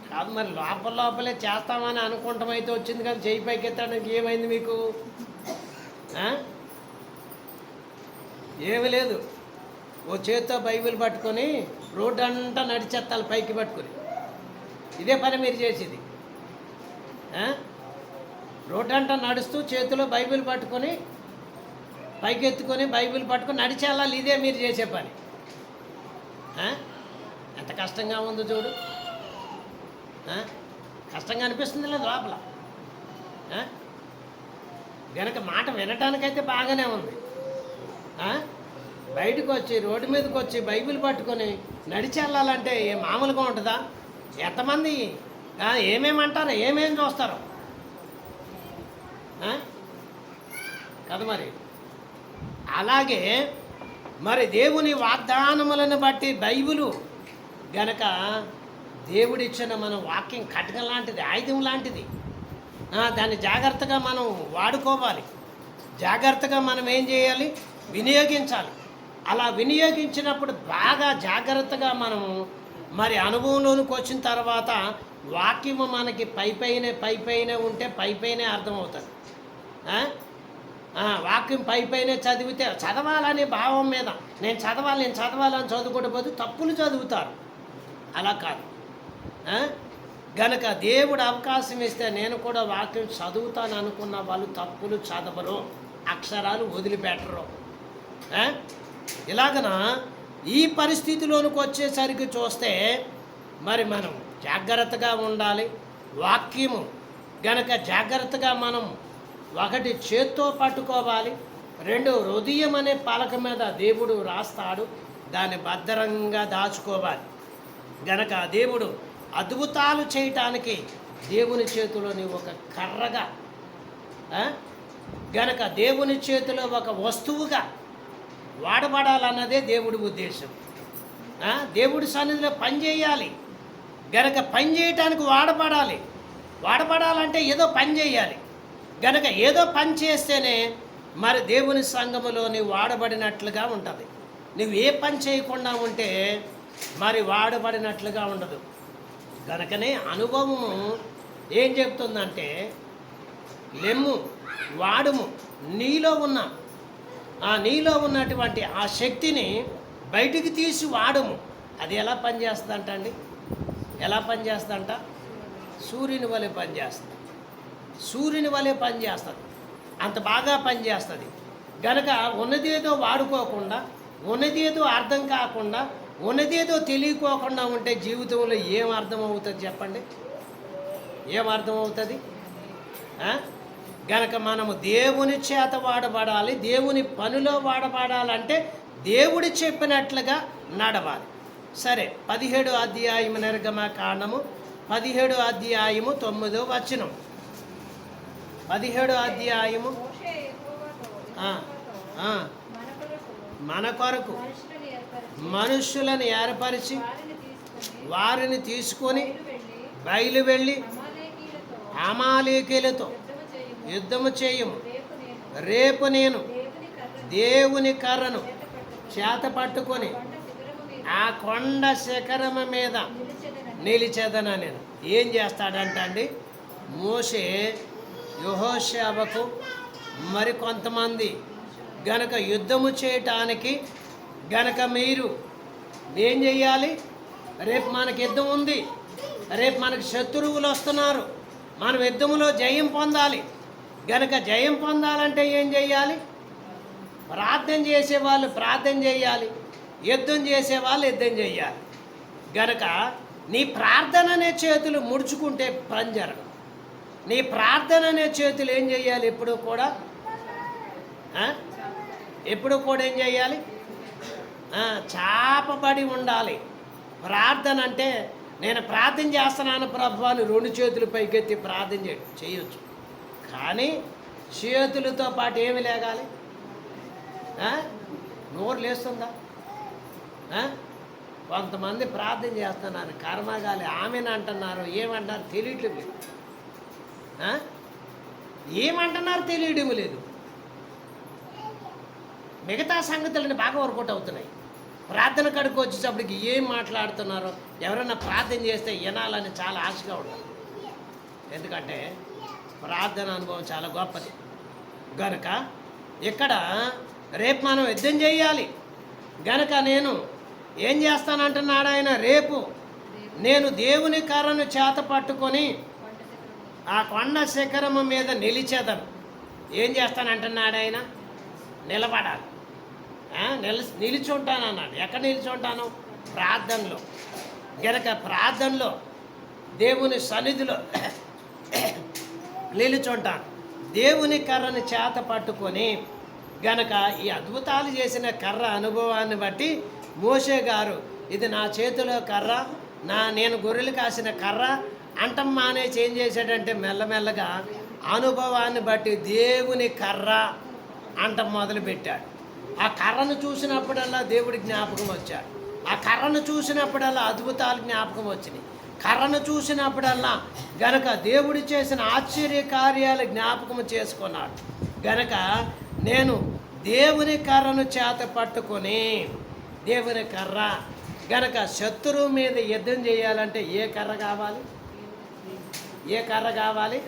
కాదు మరి లోపలే చేస్తామని అనుకుంటాం అయితే వచ్చింది కానీ చేయి పైకెత్తడానికి ఏమైంది మీకు? ఆ? ఏమి లేదు. ఓ చేత్తో బైబిల్ పట్టుకొని రోడ్డు అంతా నడిచేత్తాలి పైకి పట్టుకొని. ఇదే పని మీరు చేసేది. రోడ్డు అంతా నడుస్తూ చేతిలో బైబిల్ పట్టుకొని పైకి ఎత్తుకొని బైబిల్ పట్టుకొని నడిచేళ్ళాలి. ఇదే మీరు చేసే పని. ఎంత కష్టంగా ఉందో చూడు. కష్టంగా అనిపిస్తుంది లేదు లోపల. గనక మాట వినటానికైతే బాగానే ఉంది. బయటకు వచ్చి రోడ్డు మీదకి వచ్చి బైబిల్ పట్టుకొని నడిచి వెళ్ళాలంటే మామూలుగా ఉంటుందా? ఎంతమంది ఏమేమంటారు, ఏమేం చూస్తారు కదా మరి. అలాగే మరి దేవుని వాగ్దానములను బట్టి బైబిలు గనక దేవుడిచ్చిన మన వాక్యం ఖడ్గం లాంటిది, ఆయుధం లాంటిది. దాన్ని జాగ్రత్తగా మనం వాడుకోవాలి. జాగ్రత్తగా మనం ఏం చేయాలి? వినియోగించాలి. అలా వినియోగించినప్పుడు బాగా జాగ్రత్తగా మనము మరి అనుభవంలోనికి వచ్చిన తర్వాత వాక్యము మనకి పైపైనే ఉంటే పైపైనే అర్థమవుతుంది. వాక్యం పైపైనే చదివితే చదవాలనే భావం మీద నేను చదవాలని చదువుకోకపోతే తప్పులు చదువుతారు. అలా కాదు. గనక దేవుడు అవకాశం ఇస్తే నేను కూడా వాక్యం చదువుతాను అనుకున్న వాళ్ళు తప్పులు చదవరు, అక్షరాలు వదిలిపెట్టరు. ఇలాగన ఈ పరిస్థితిలోనికి వచ్చేసరికి చూస్తే మరి మనం జాగ్రత్తగా ఉండాలి. వాక్యము గనక జాగ్రత్తగా మనం ఒకటి చేత్తో పట్టుకోవాలి, రెండు హృదయం అనే పలక మీద దేవుడు రాస్తాడు, దాన్ని భద్రంగా దాచుకోవాలి. గనక దేవుడు అద్భుతాలు చేయటానికి దేవుని చేతిలోని ఒక కర్రగా గనక దేవుని చేతిలో ఒక వస్తువుగా వాడబడాలన్నదే దేవుడి ఉద్దేశం. దేవుడి సన్నిధిలో పనిచేయాలి. గనక పని చేయటానికి వాడబడాలంటే ఏదో పని చేయాలి. గనక ఏదో పని చేస్తేనే మరి దేవుని సంఘములోని వాడబడినట్లుగా ఉంటుంది. నువ్వు ఏ పని చేయకుండా ఉంటే మరి వాడబడినట్లుగా ఉండదు. గనకనే అనుభవము ఏం చెప్తుందంటే లెమ్ము, వాడుము, నీలో ఉన్నటువంటి ఆ శక్తిని బయటికి తీసి వాడుము. అది ఎలా పనిచేస్తుందంట అండి? ఎలా పనిచేస్తుందంట? సూర్యుని వలె పనిచేస్తుంది. అంత బాగా పనిచేస్తుంది. గనక ఉన్నదేదో వాడుకోకుండా, ఉన్నదేదో అర్థం కాకుండా, ఉన్నదేదో తెలియకోకుండా ఉంటే జీవితంలో ఏం అర్థమవుతుంది చెప్పండి? ఏం అర్థమవుతుంది? గనక మనము దేవుని చేత వాడబడాలి. దేవుని పనిలో వాడబడాలంటే దేవుడు చెప్పినట్లుగా నడవాలి. సరే, 17వ అధ్యాయము నిర్గమకాండము 17వ అధ్యాయము 9వ వచనం. 17వ అధ్యాయము మన కొరకు మనుష్యులను ఏర్పరిచి వారిని తీసుకొని బయలు వెళ్ళి అమాలేకీలతో యుద్ధము చేయము. రేపు నేను దేవుని కర్రను చేత పట్టుకొని ఆ కొండ శిఖరము మీద నిలిచేదనా. నేను ఏం చేస్తాడంట అండి? మోషే యెహోషువకు మరి కొంతమంది గనక యుద్ధము చేయటానికి గనక మీరు ఏం చెయ్యాలి? రేపు మనకు యుద్ధం ఉంది, రేపు మనకు శత్రువులు వస్తున్నారు, మనం యుద్ధములో జయం పొందాలి. గనక జయం పొందాలంటే ఏం చెయ్యాలి? ప్రార్థన చేసేవాళ్ళు ప్రార్థన చేయాలి, యుద్ధం చేసేవాళ్ళు యుద్ధం చేయాలి. గనక నీ ప్రార్థన అనే చేతులు ముడుచుకుంటే పని జరగదు. నీ ప్రార్థన అనే చేతులు ఏం చేయాలి? ఎప్పుడు కూడా ఏం చేయాలి? చాపబడి ఉండాలి. ప్రార్థన అంటే నేను ప్రార్థన చేస్తున్నాను ప్రభువా అని 2 చేతులు పైకెత్తి ప్రార్థన చేయొచ్చు. కానీ చేతులతో పాటు ఏమి లేగాలి? నోరు లేస్తుందా? కొంతమంది ప్రార్థన చేస్తున్నారు, కర్మగాలి ఆమెను అంటున్నారు, ఏమంటారు తెలియటం లేదు. ఏమంటున్నారు తెలియడం లేదు. మిగతా సంగతులని బాగా వర్కౌట్ అవుతున్నాయి. ప్రార్థన కడుకు వచ్చేటప్పటికి ఏం మాట్లాడుతున్నారో, ఎవరైనా ప్రార్థన చేస్తే వినాలని చాలా ఆశగా ఉంటారు. ఎందుకంటే ప్రార్థన అనుభవం చాలా గొప్పది గనుక ఇక్కడ రేపు మనం యుద్ధం చేయాలి గనుక నేను ఏం చేస్తానంటున్నాడు ఆయన, రేపు నేను దేవుని కర్రను చేత పట్టుకొని ఆ కొండ శిఖరము మీద నిలిచేదను. ఏం చేస్తానంటున్నాడు ఆయన, నిలబడాలి. నిలిచుంటాను అన్నాడు. ఎక్కడ నిలిచుంటాను? ప్రార్థనలో. గనక ప్రార్థనలో దేవుని సన్నిధిలో నిలుచుంటాను. దేవుని కర్రను చేత పట్టుకొని గనక ఈ అద్భుతాలు చేసిన కర్ర అనుభవాన్ని బట్టి మోషే గారు, ఇది నా చేతిలో కర్ర, నేను గొర్రెలు కాసిన కర్ర అంటం మానేసి ఏం చేశాడంటే మెల్లమెల్లగా అనుభవాన్ని బట్టి దేవుని కర్ర అంటం మొదలుపెట్టాడు. ఆ కర్రను చూసినప్పుడల్లా దేవుడి జ్ఞాపకం వచ్చాడు. ఆ కర్రను చూసినప్పుడల్లా అద్భుతాలు జ్ఞాపకం వచ్చినాయి. కర్రను చూసినప్పుడల్లా గనక దేవుడు చేసిన ఆశ్చర్య కార్యాలు జ్ఞాపకం చేసుకున్నాడు. గనక నేను దేవుని కర్రను చేత పట్టుకొని, దేవుని కర్ర గనక శత్రువు మీద యుద్ధం చేయాలంటే ఏ కర్ర కావాలి? ఏ కర్ర కావాలి?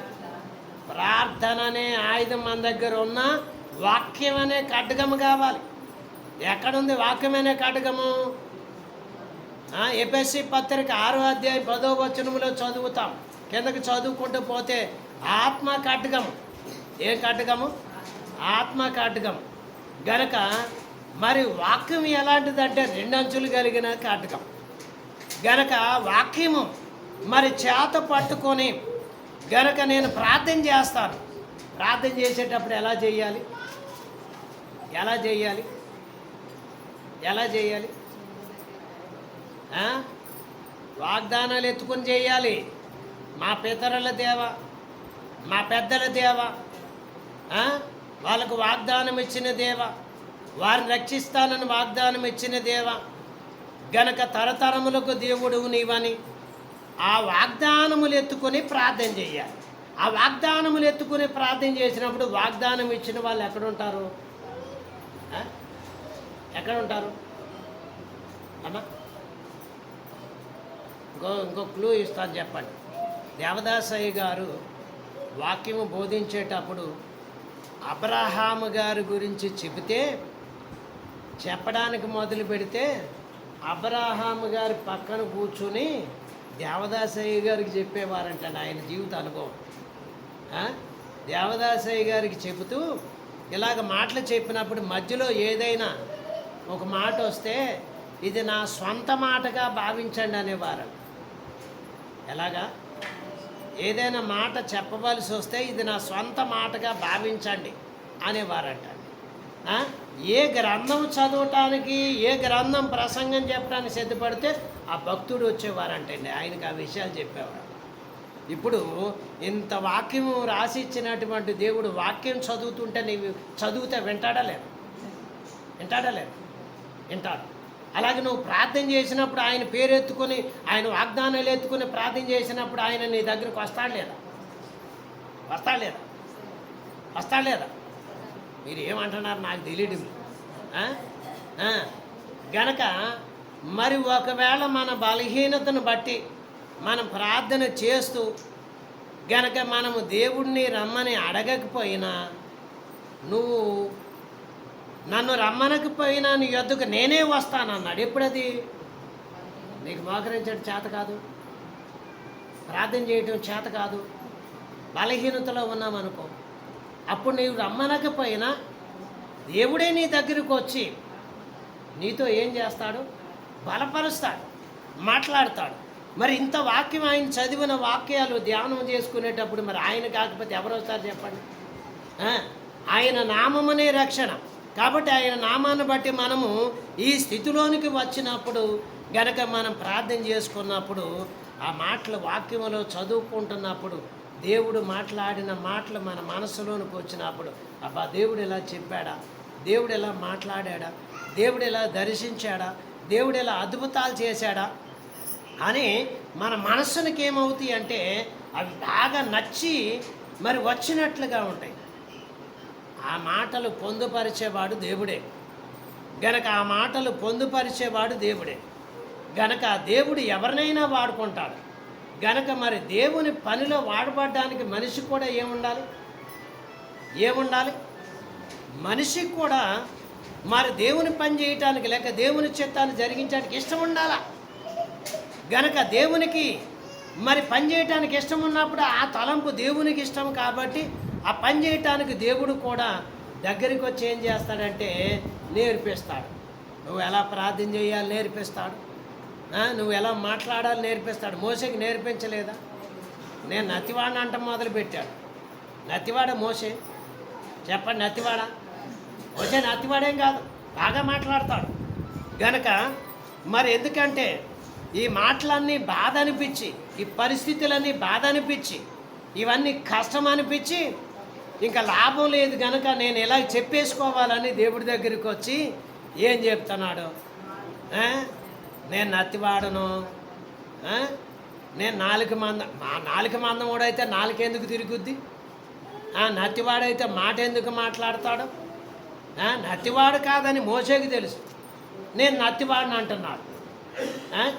ప్రార్థన అనే ఆయుధం మన దగ్గర ఉన్న వాక్యం అనే ఖడ్గము కావాలి. ఎక్కడుంది వాక్యం అనే ఖడ్గము? ఎఫెసీ పత్రిక 6వ అధ్యాయం 10వ వచనంలో చదువుతాం. కిందకి చదువుకుంటూ పోతే ఆత్మ ఖడ్గము. ఏ ఖడ్గము? ఆత్మ ఖడ్గం. గనక మరి వాక్యం ఎలాంటిదంటే 2 అంచులు కలిగిన ఖడ్గం. గనక వాక్యము మరి చేత పట్టుకొని గనక నేను ప్రార్థన చేస్తాను. ప్రార్థన చేసేటప్పుడు ఎలా చేయాలి? ఎలా చేయాలి? ఎలా చేయాలి? వాగ్దానాలు ఎత్తుకొని చేయాలి. మా పితరుల దేవ, మా పెద్దల దేవ, వాళ్ళకు వాగ్దానం ఇచ్చిన దేవ, వారిని రక్షిస్తానని వాగ్దానం ఇచ్చిన దేవ, గనక తరతరములకు దేవుడు నీవని ఆ వాగ్దానములు ఎత్తుకొని ప్రార్థన చేయాలి. ఆ వాగ్దానములు ఎత్తుకొని ప్రార్థన చేసినప్పుడు వాగ్దానం ఇచ్చిన వాళ్ళు ఎక్కడుంటారు? ఎక్కడ ఉంటారు అమ్మా? ఇంకో క్లూ ఇస్తాను, చెప్పండి. దేవదాసయ్య గారు వాక్యము బోధించేటప్పుడు అబ్రహాము గారి గురించి చెప్పడానికి మొదలు పెడితే అబ్రహాము గారి పక్కన కూర్చుని దేవదాసయ్య గారికి చెప్పేవారంట ఆయన జీవిత అనుభవం. దేవదాసయ్య గారికి చెబుతూ ఇలాగ మాటలు చెప్పినప్పుడు మధ్యలో ఏదైనా ఒక మాట వస్తే ఇది నా స్వంత మాటగా భావించండి అనేవారు. ఎలాగా? ఏదైనా మాట చెప్పవలసి వస్తే ఇది నా స్వంత మాటగా భావించండి అనేవారంట. ఏ గ్రంథం చదవటానికి, ఏ గ్రంథం ప్రసంగం చెప్పడానికి సిద్ధపడితే ఆ భక్తుడు వచ్చేవారంటండి. ఆయనకి ఆ విషయాలు చెప్పేవారు. ఇప్పుడు ఇంత వాక్యము రాసి ఇచ్చినటువంటి దేవుడు వాక్యం చదువుతుంటే నీవు చదివితే వింటాడా లేదు? వింటాడా లేదు? వింటాడు. అలాగే నువ్వు ప్రార్థన చేసినప్పుడు ఆయన పేరు ఎత్తుకొని, ఆయన వాగ్దానాలు ఎత్తుకొని ప్రార్థన చేసినప్పుడు ఆయన నీ దగ్గరకు వస్తాడు లేదా? వస్తాడు లేదా? వస్తాడు లేదా? మీరు ఏమంటున్నారు నాకు తెలియదు. గనక మరి ఒకవేళ మన బలహీనతను బట్టి మనం ప్రార్థన చేస్తూ గనక మనము దేవుడిని రమ్మని అడగకపోయినా, నువ్వు నన్ను రమ్మనకపోయినా నీ యొద్దకు నేనే వస్తానన్నాడు. ఎప్పుడది? నీకు మోకరించడం చేత కాదు, ప్రార్థన చేయటం చేత కాదు, బలహీనతలో ఉన్నామనుకో, అప్పుడు నీవు రమ్మనకపోయినా దేవుడే నీ దగ్గరకు వచ్చి నీతో ఏం చేస్తాడు? బలపరుస్తాడు, మాట్లాడతాడు. మరి ఇంత వాక్యం ఆయన చదివిన వాక్యాలు ధ్యానం చేసుకునేటప్పుడు మరి ఆయన కాకపోతే ఎవరు వస్తారు చెప్పండి? ఆయన నామమునే రక్షణ. కాబట్టి ఆయన నామాన్ని బట్టి మనము ఈ స్థితిలోనికి వచ్చినప్పుడు గనక మనం ప్రార్థన చేసుకున్నప్పుడు ఆ మాటలు వాక్యములో చదువుకుంటున్నప్పుడు దేవుడు మాట్లాడిన మాటలు మన మనసులోనికి వచ్చినప్పుడు అబ్బా దేవుడు ఎలా చెప్పాడా, దేవుడు ఎలా మాట్లాడా, దేవుడు ఎలా దర్శించాడా, దేవుడు ఎలా అద్భుతాలు చేశాడా అని మన మనస్సునికి ఏమవుతాయి అంటే అవి బాగా నచ్చి మరి వచ్చినట్లుగా ఉంటాయి. ఆ మాటలు పొందుపరిచేవాడు దేవుడే. గనక ఆ మాటలు పొందుపరిచేవాడు దేవుడే. గనక దేవుడు ఎవరినైనా వాడుకుంటాడు. గనక మరి దేవుని పనిలో వాడబడడానికి మనిషి కూడా ఏముండాలి? మనిషికి కూడా మరి దేవుని పని చేయటానికి లేక దేవుని చిత్తాన్ని జరిగించడానికి ఇష్టం ఉండాలా. గనక దేవునికి మరి పని చేయటానికి ఇష్టం ఉన్నప్పుడు ఆ తలంపు దేవునికి ఇష్టం కాబట్టి ఆ పని చేయటానికి దేవుడు కూడా దగ్గరికి వచ్చి ఏం చేస్తాడంటే నేర్పిస్తాడు. నువ్వు ఎలా ప్రార్థన చేయాలి నేర్పిస్తాడు. నువ్వు ఎలా మాట్లాడాలి నేర్పిస్తాడు. మోసేకి నేర్పించలేదా? నేను నత్తివాడిని అంట మొదలుపెట్టాడు. నత్తివాడ మోసే? చెప్పండి, నత్తివాడ? మోసే నత్తివాడేం కాదు, బాగా మాట్లాడతాడు. గనక మరి ఎందుకంటే ఈ మాటలన్నీ బాధ అనిపించి, ఈ పరిస్థితులన్నీ బాధ అనిపించి, ఇవన్నీ కష్టం అనిపించి ఇంకా లాభం లేదు కనుక నేను ఇలా చెప్పేసుకోవాలని దేవుడి దగ్గరికి వచ్చి ఏం చెప్తున్నాడు? నేను నత్తివాడను, నేను నాలుక మందం కూడా అయితే నాలుకెందుకు తిరుగుద్ది? నత్తివాడైతే మాట ఎందుకు మాట్లాడతాడు? నత్తివాడు కాదని మోసేకి తెలుసు, నేను నత్తివాడిని అంటున్నాడు.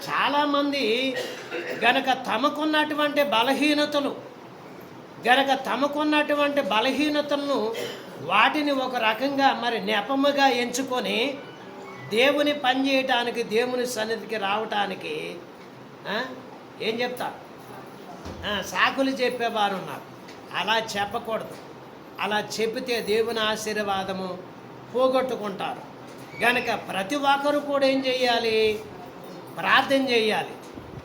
చాలామంది గనక తమకున్నటువంటి బలహీనతలను వాటిని ఒక రకంగా మరి నెపముగా ఎంచుకొని దేవుని పని చేయటానికి, దేవుని సన్నిధికి రావటానికి ఏం చెప్తారు? సాకులు చెప్పేవారు ఉన్నారు. అలా చెప్పకూడదు. అలా చెబితే దేవుని ఆశీర్వాదము పోగొట్టుకుంటారు. గనక ప్రతి ఒక్కరు కూడా ఏం చేయాలి? ప్రార్థన చేయాలి.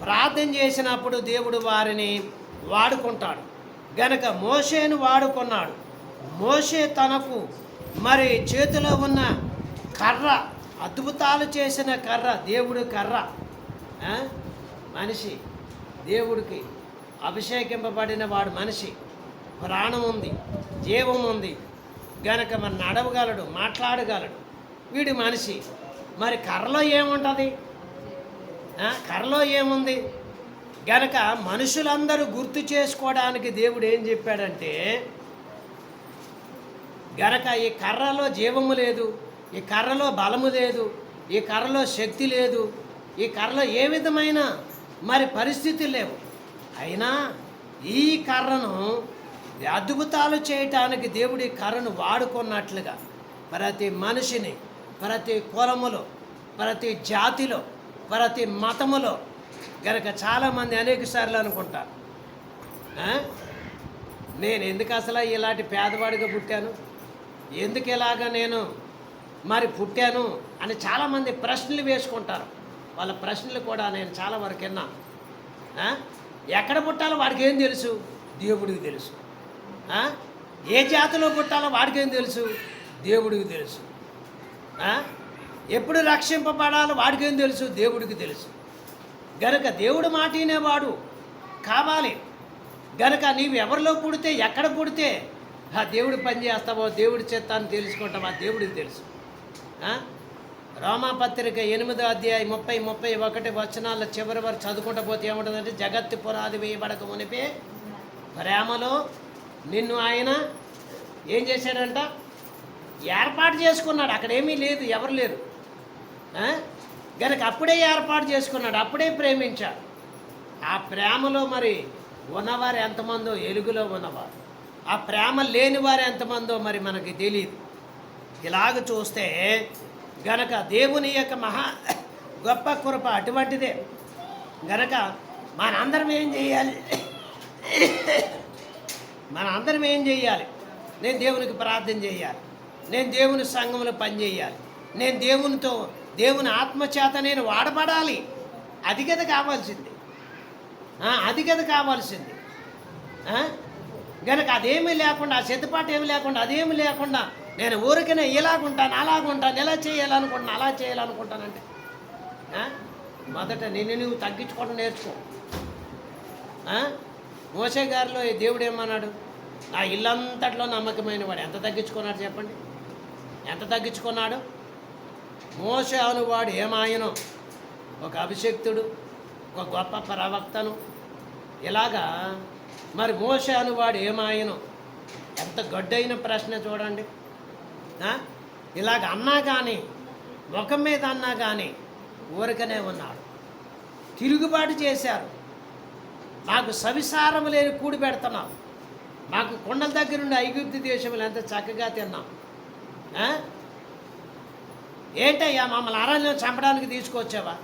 ప్రార్థన చేసినప్పుడు దేవుడు వారిని వాడుకుంటాడు. గనక మోషేను వాడుకున్నాడు. మోషే తనకు మరి చేతిలో ఉన్న కర్ర, అద్భుతాలు చేసిన కర్ర, దేవుడు కర్ర. మనిషి దేవుడికి అభిషేకింపబడిన వాడు మనిషి, ప్రాణం ఉంది, జీవం ఉంది. గనక మరి నడవగలడు, మాట్లాడగలడు. వీడు మనిషి. మరి కర్రలో ఏముంటుంది? కర్రలో ఏముంది? గనక మనుషులందరూ గుర్తు చేసుకోవడానికి దేవుడు ఏం చెప్పాడంటే, గనక ఈ కర్రలో జీవము లేదు, ఈ కర్రలో బలము లేదు, ఈ కర్రలో శక్తి లేదు, ఈ కర్రలో ఏ విధమైన మరి పరిస్థితులు లేవు. అయినా ఈ కర్రను అద్భుతాలు చేయటానికి దేవుడు ఈ కర్రను వాడుకున్నట్లుగా ప్రతి మనిషిని, ప్రతి కులములో, ప్రతి జాతిలో, ప్రతి మతములో గనక చాలామంది అనేక సార్లు అనుకుంటారు, నేను ఎందుకు అసలు ఇలాంటి పేదవాడిగా పుట్టాను, ఎందుకు ఇలాగా నేను మరి పుట్టాను అని చాలామంది ప్రశ్నలు వేసుకుంటారు. వాళ్ళ ప్రశ్నలు కూడా నేను చాలా వరకు విన్నా. ఎక్కడ పుట్టాలో వాడికి ఏం తెలుసు? దేవుడికి తెలుసు. ఏ జాతిలో పుట్టాలో వాడికి ఏం తెలుసు? దేవుడికి తెలుసు. ఎప్పుడు రక్షింపబడాలో వాడికి ఏం తెలుసు? దేవుడికి తెలుసు. గనక దేవుడు మాట వినేవాడు కావాలి. గనక నీవు ఎవరిలో పుడితే, ఎక్కడ పుడితే ఆ దేవుడు పని చేస్తావో, దేవుడి చిత్తాన్ని తెలుసుకుంటావో ఆ దేవుడికి తెలుసు. రోమాపత్రిక 8వ అధ్యాయం 30-31 వచనాల చివరి వరకు చదువుకుంటూ పోతే ఏముంటుందంటే, జగత్తు పునాది వేయబడక మునిపే ప్రేమలో నిన్ను ఆయన ఏం చేశాడంట? ఏర్పాటు చేసుకున్నాడు. అక్కడేమీ లేదు, ఎవరు లేరు. గనక అప్పుడే ఏర్పాటు చేసుకున్నాడు, అప్పుడే ప్రేమించాడు. ఆ ప్రేమలో మరి ఉన్నవారు ఎంతమందో, ఎలుగులో ఉన్నవారు. ఆ ప్రేమ లేని వారు ఎంతమందో మరి మనకి తెలియదు. ఇలాగ చూస్తే గనక దేవుని యొక్క మహా గొప్ప కృప అటువంటిదే. గనక మనందరం ఏం చేయాలి? నేను దేవునికి ప్రార్థన చేయాలి, నేను దేవుని సంఘంలో పని చేయాలి, నేను దేవుని ఆత్మచేత నేను వాడబడాలి. అది కదా కావాల్సింది. గనక అదేమీ లేకుండా, ఆ సిద్ధపాటు ఏమి లేకుండా, అదేమి లేకుండా నేను ఊరికనే ఇలాగుంటాను, అలాగుంటాను, ఇలా చేయాలనుకుంటాను, అలా చేయాలనుకుంటానంటే మొదట నిన్ను నువ్వు తగ్గించుకోవడం నేర్చుకో. మోసే గారిలో దేవుడు ఏమన్నాడు? నా ఇల్లంతట్లో నమ్మకమైన వాడు. ఎంత తగ్గించుకున్నాడు చెప్పండి? ఎంత తగ్గించుకున్నాడు? మోసే అనువాడు ఏమాయనో, ఒక అభిషక్తుడు, ఒక గొప్ప ప్రవక్తను. ఇలాగా మరి మోసే అనువాడు ఏమాయనో, ఎంత గడ్డైన ప్రశ్న చూడండి. ఇలాగ అన్నా కానీ ముఖం మీద అన్నా కానీ ఊరకనే ఉన్నాడు. తిరుగుబాటు చేశారు. మాకు సవిసారం లేని కూడి పెడుతున్నాం, మాకు కొండల దగ్గర నుండి ఐగుప్తు దేశంలో ఎంత చక్కగా తిన్నాం, ఏంటయ్యా మమ్మల్ని అరణ్యం చంపడానికి తీసుకొచ్చావా?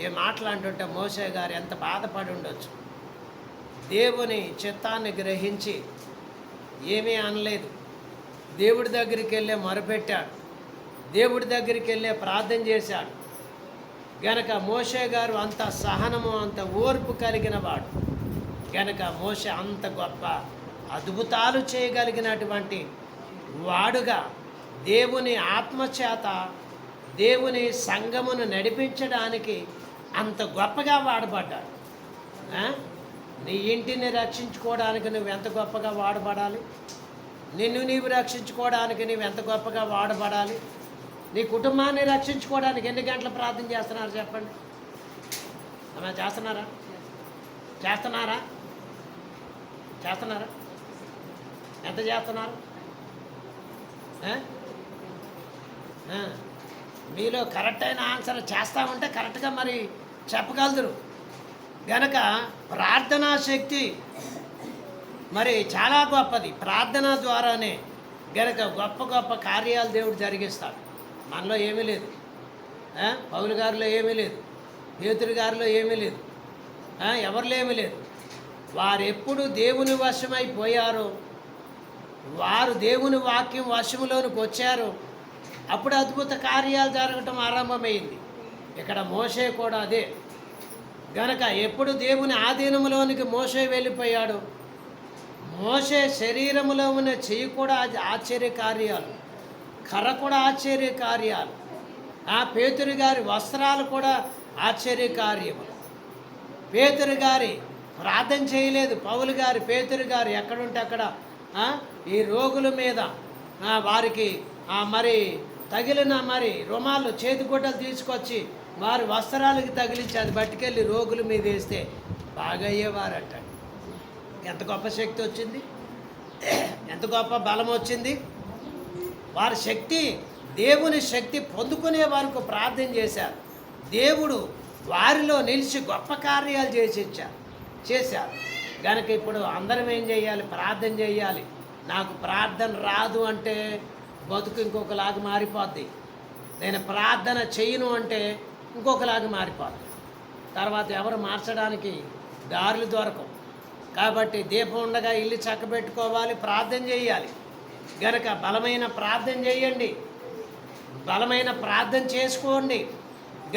ఏ మాట్లాడుతుంటే మోషే గారు ఎంత బాధపడి ఉండొచ్చు. దేవుని చిత్తాన్ని గ్రహించి ఏమీ అనలేదు. దేవుడి దగ్గరికి వెళ్ళే మొరపెట్టాడు, దేవుడి దగ్గరికి వెళ్ళే ప్రార్థన చేశాడు. గనక మోషే గారు అంత సహనము అంత ఓర్పు కలిగిన వాడు. గనక మోషే అంత గొప్ప అద్భుతాలు చేయగలిగినటువంటి వాడుగా దేవుని ఆత్మచేత దేవుని సంఘమును నడిపించడానికి అంత గొప్పగా వాడబడ్డాడు. నీ ఇంటిని రక్షించుకోవడానికి నువ్వు ఎంత గొప్పగా వాడబడాలి, నిన్ను నీవు రక్షించుకోవడానికి నువ్వు ఎంత గొప్పగా వాడబడాలి, నీ కుటుంబాన్ని రక్షించుకోవడానికి ఎన్ని గంటలు ప్రార్థన చేస్తున్నారు చెప్పండి? అలా చేస్తున్నారా? చేస్తున్నారా? చేస్తున్నారా? ఎంత చేస్తున్నారు? మీలో కరెక్ట్ అయిన ఆన్సర్ చేస్తూ ఉంటే కరెక్ట్గా మరి చెప్పగలరు. గనక ప్రార్థనా శక్తి మరి చాలా గొప్పది. ప్రార్థన ద్వారానే గనక గొప్ప గొప్ప కార్యాలు దేవుడు జరిగిస్తాడు. మనలో ఏమీ లేదు, పౌలు గారిలో ఏమీ లేదు, పేతురు గారిలో ఏమీ లేదు, ఎవరిలో ఏమీ లేదు. వారు ఎప్పుడు దేవుని వశమైపోయారో, వారు దేవుని వాక్యం వశములోనికి వచ్చారో అప్పుడు అద్భుత కార్యాలు జరగటం ఆరంభమైంది. ఇక్కడ మోషే కూడా అదే. గనక ఎప్పుడు దేవుని ఆధీనంలోనికి మోషే వెళ్ళిపోయాడు, మోషే శరీరంలో ఉన్న చెయ్యి కూడా ఆశ్చర్య కార్యాలు, కర్ర కూడా ఆశ్చర్య కార్యాలు, పేతురు గారి వస్త్రాలు కూడా ఆశ్చర్య కార్యములు. పేతురు గారి ప్రార్థన చేయలేదు, పౌలు గారి పేతురు గారు ఎక్కడుంటే అక్కడ ఈ రోగుల మీద వారికి మరి తగిలిన మరి రుమాలు చేతిగుడ్డలు తీసుకొచ్చి వారి వస్త్రాలకి తగిలించి అది పట్టుకెళ్ళి రోగుల మీద వేస్తే బాగా అయ్యేవారట. ఎంత గొప్ప శక్తి వచ్చింది, ఎంత గొప్ప బలం వచ్చింది. వారి శక్తి, దేవుని శక్తి పొందుకునే వరకు ప్రార్థన చేశారు. దేవుడు వారిలో నిలిచి గొప్ప కార్యాలు చేశారు. కనుక ఇప్పుడు అందరం ఏం చేయాలి? ప్రార్థన చేయాలి. నాకు ప్రార్థన రాదు అంటే బతుకు ఇంకొకలాగా మారిపోద్ది. నేను ప్రార్థన చేయను అంటే ఇంకొకలాగా మారిపోద్ది. తర్వాత ఎవరు మార్చడానికి దారులు దొరకవు. కాబట్టి దీపం ఉండగా ఇల్లు చక్కబెట్టుకోవాలి, ప్రార్థన చేయాలి. గనక బలమైన ప్రార్థన చేయండి, బలమైన ప్రార్థన చేసుకోండి.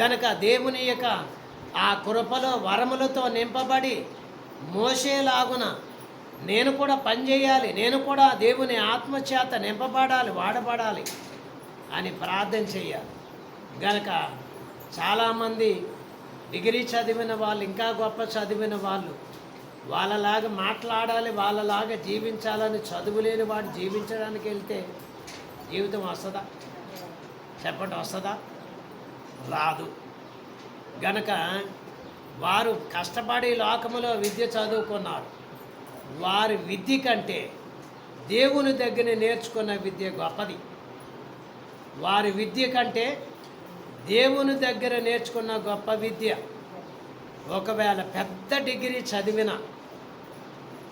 గనక దేవుని యొక్క ఆ కృపలో వరములతో నింపబడి మోషేలాగున నేను కూడా పనిచేయాలి, నేను కూడా దేవుని ఆత్మచేత నింపబడాలి, వాడబడాలి అని ప్రార్థన చేయాలి. గనక చాలామంది డిగ్రీ చదివిన వాళ్ళు, ఇంకా గొప్ప చదివిన వాళ్ళు వాళ్ళలాగా మాట్లాడాలి, వాళ్ళలాగా జీవించాలని చదువులేని వాడు జీవించడానికి వెళ్తే జీవితం వస్తుందా? చెప్పండి, వస్తుందా? రాదు. గనక వారు కష్టపడి లోకములో విద్య చదువుకున్నారు. వారి విద్య కంటే దేవుని దగ్గర నేర్చుకున్న విద్య గొప్పది. వారి విద్య కంటే దేవుని దగ్గర నేర్చుకున్న గొప్ప విద్య. ఒకవేళ పెద్ద డిగ్రీ చదివిన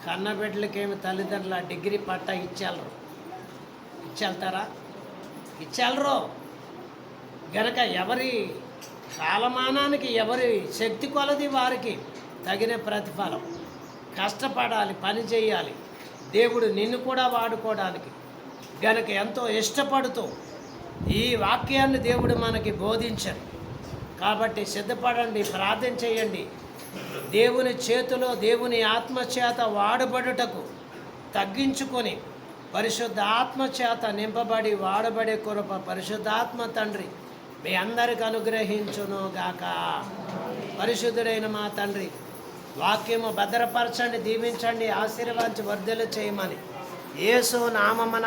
కన్నబిడ్డలకేమి తల్లిదండ్రుల డిగ్రీ పట్టా ఇచ్చేళ్తారా? ఇచ్చేళ్ళరు. గనక ఎవరి కాలమానానికి ఎవరి శక్తి కొలది వారికి తగిన ప్రతిఫలం. కష్టపడాలి, పని చేయాలి, దేవుడు నిన్ను కూడా వాడుకోవడానికి. గనక ఎంతో ఇష్టపడుతూ ఈ వాక్యాన్ని దేవుడు మనకి బోధించాడు. కాబట్టి సిద్ధపడండి, ప్రార్థన చేయండి. దేవుని చేతిలో దేవుని ఆత్మచేత వాడబడుటకు తగ్గించుకొని పరిశుద్ధ ఆత్మచేత నింపబడి వాడబడే కృప పరిశుద్ధాత్మ తండ్రి మీ అందరికి అనుగ్రహించును గాక. పరిశుద్ధుడైన మా తండ్రి, వాక్యము భద్రపరచండి, దీవించండి, ఆశీర్వాదించి వర్ధలు చేయమని యేసు నామమున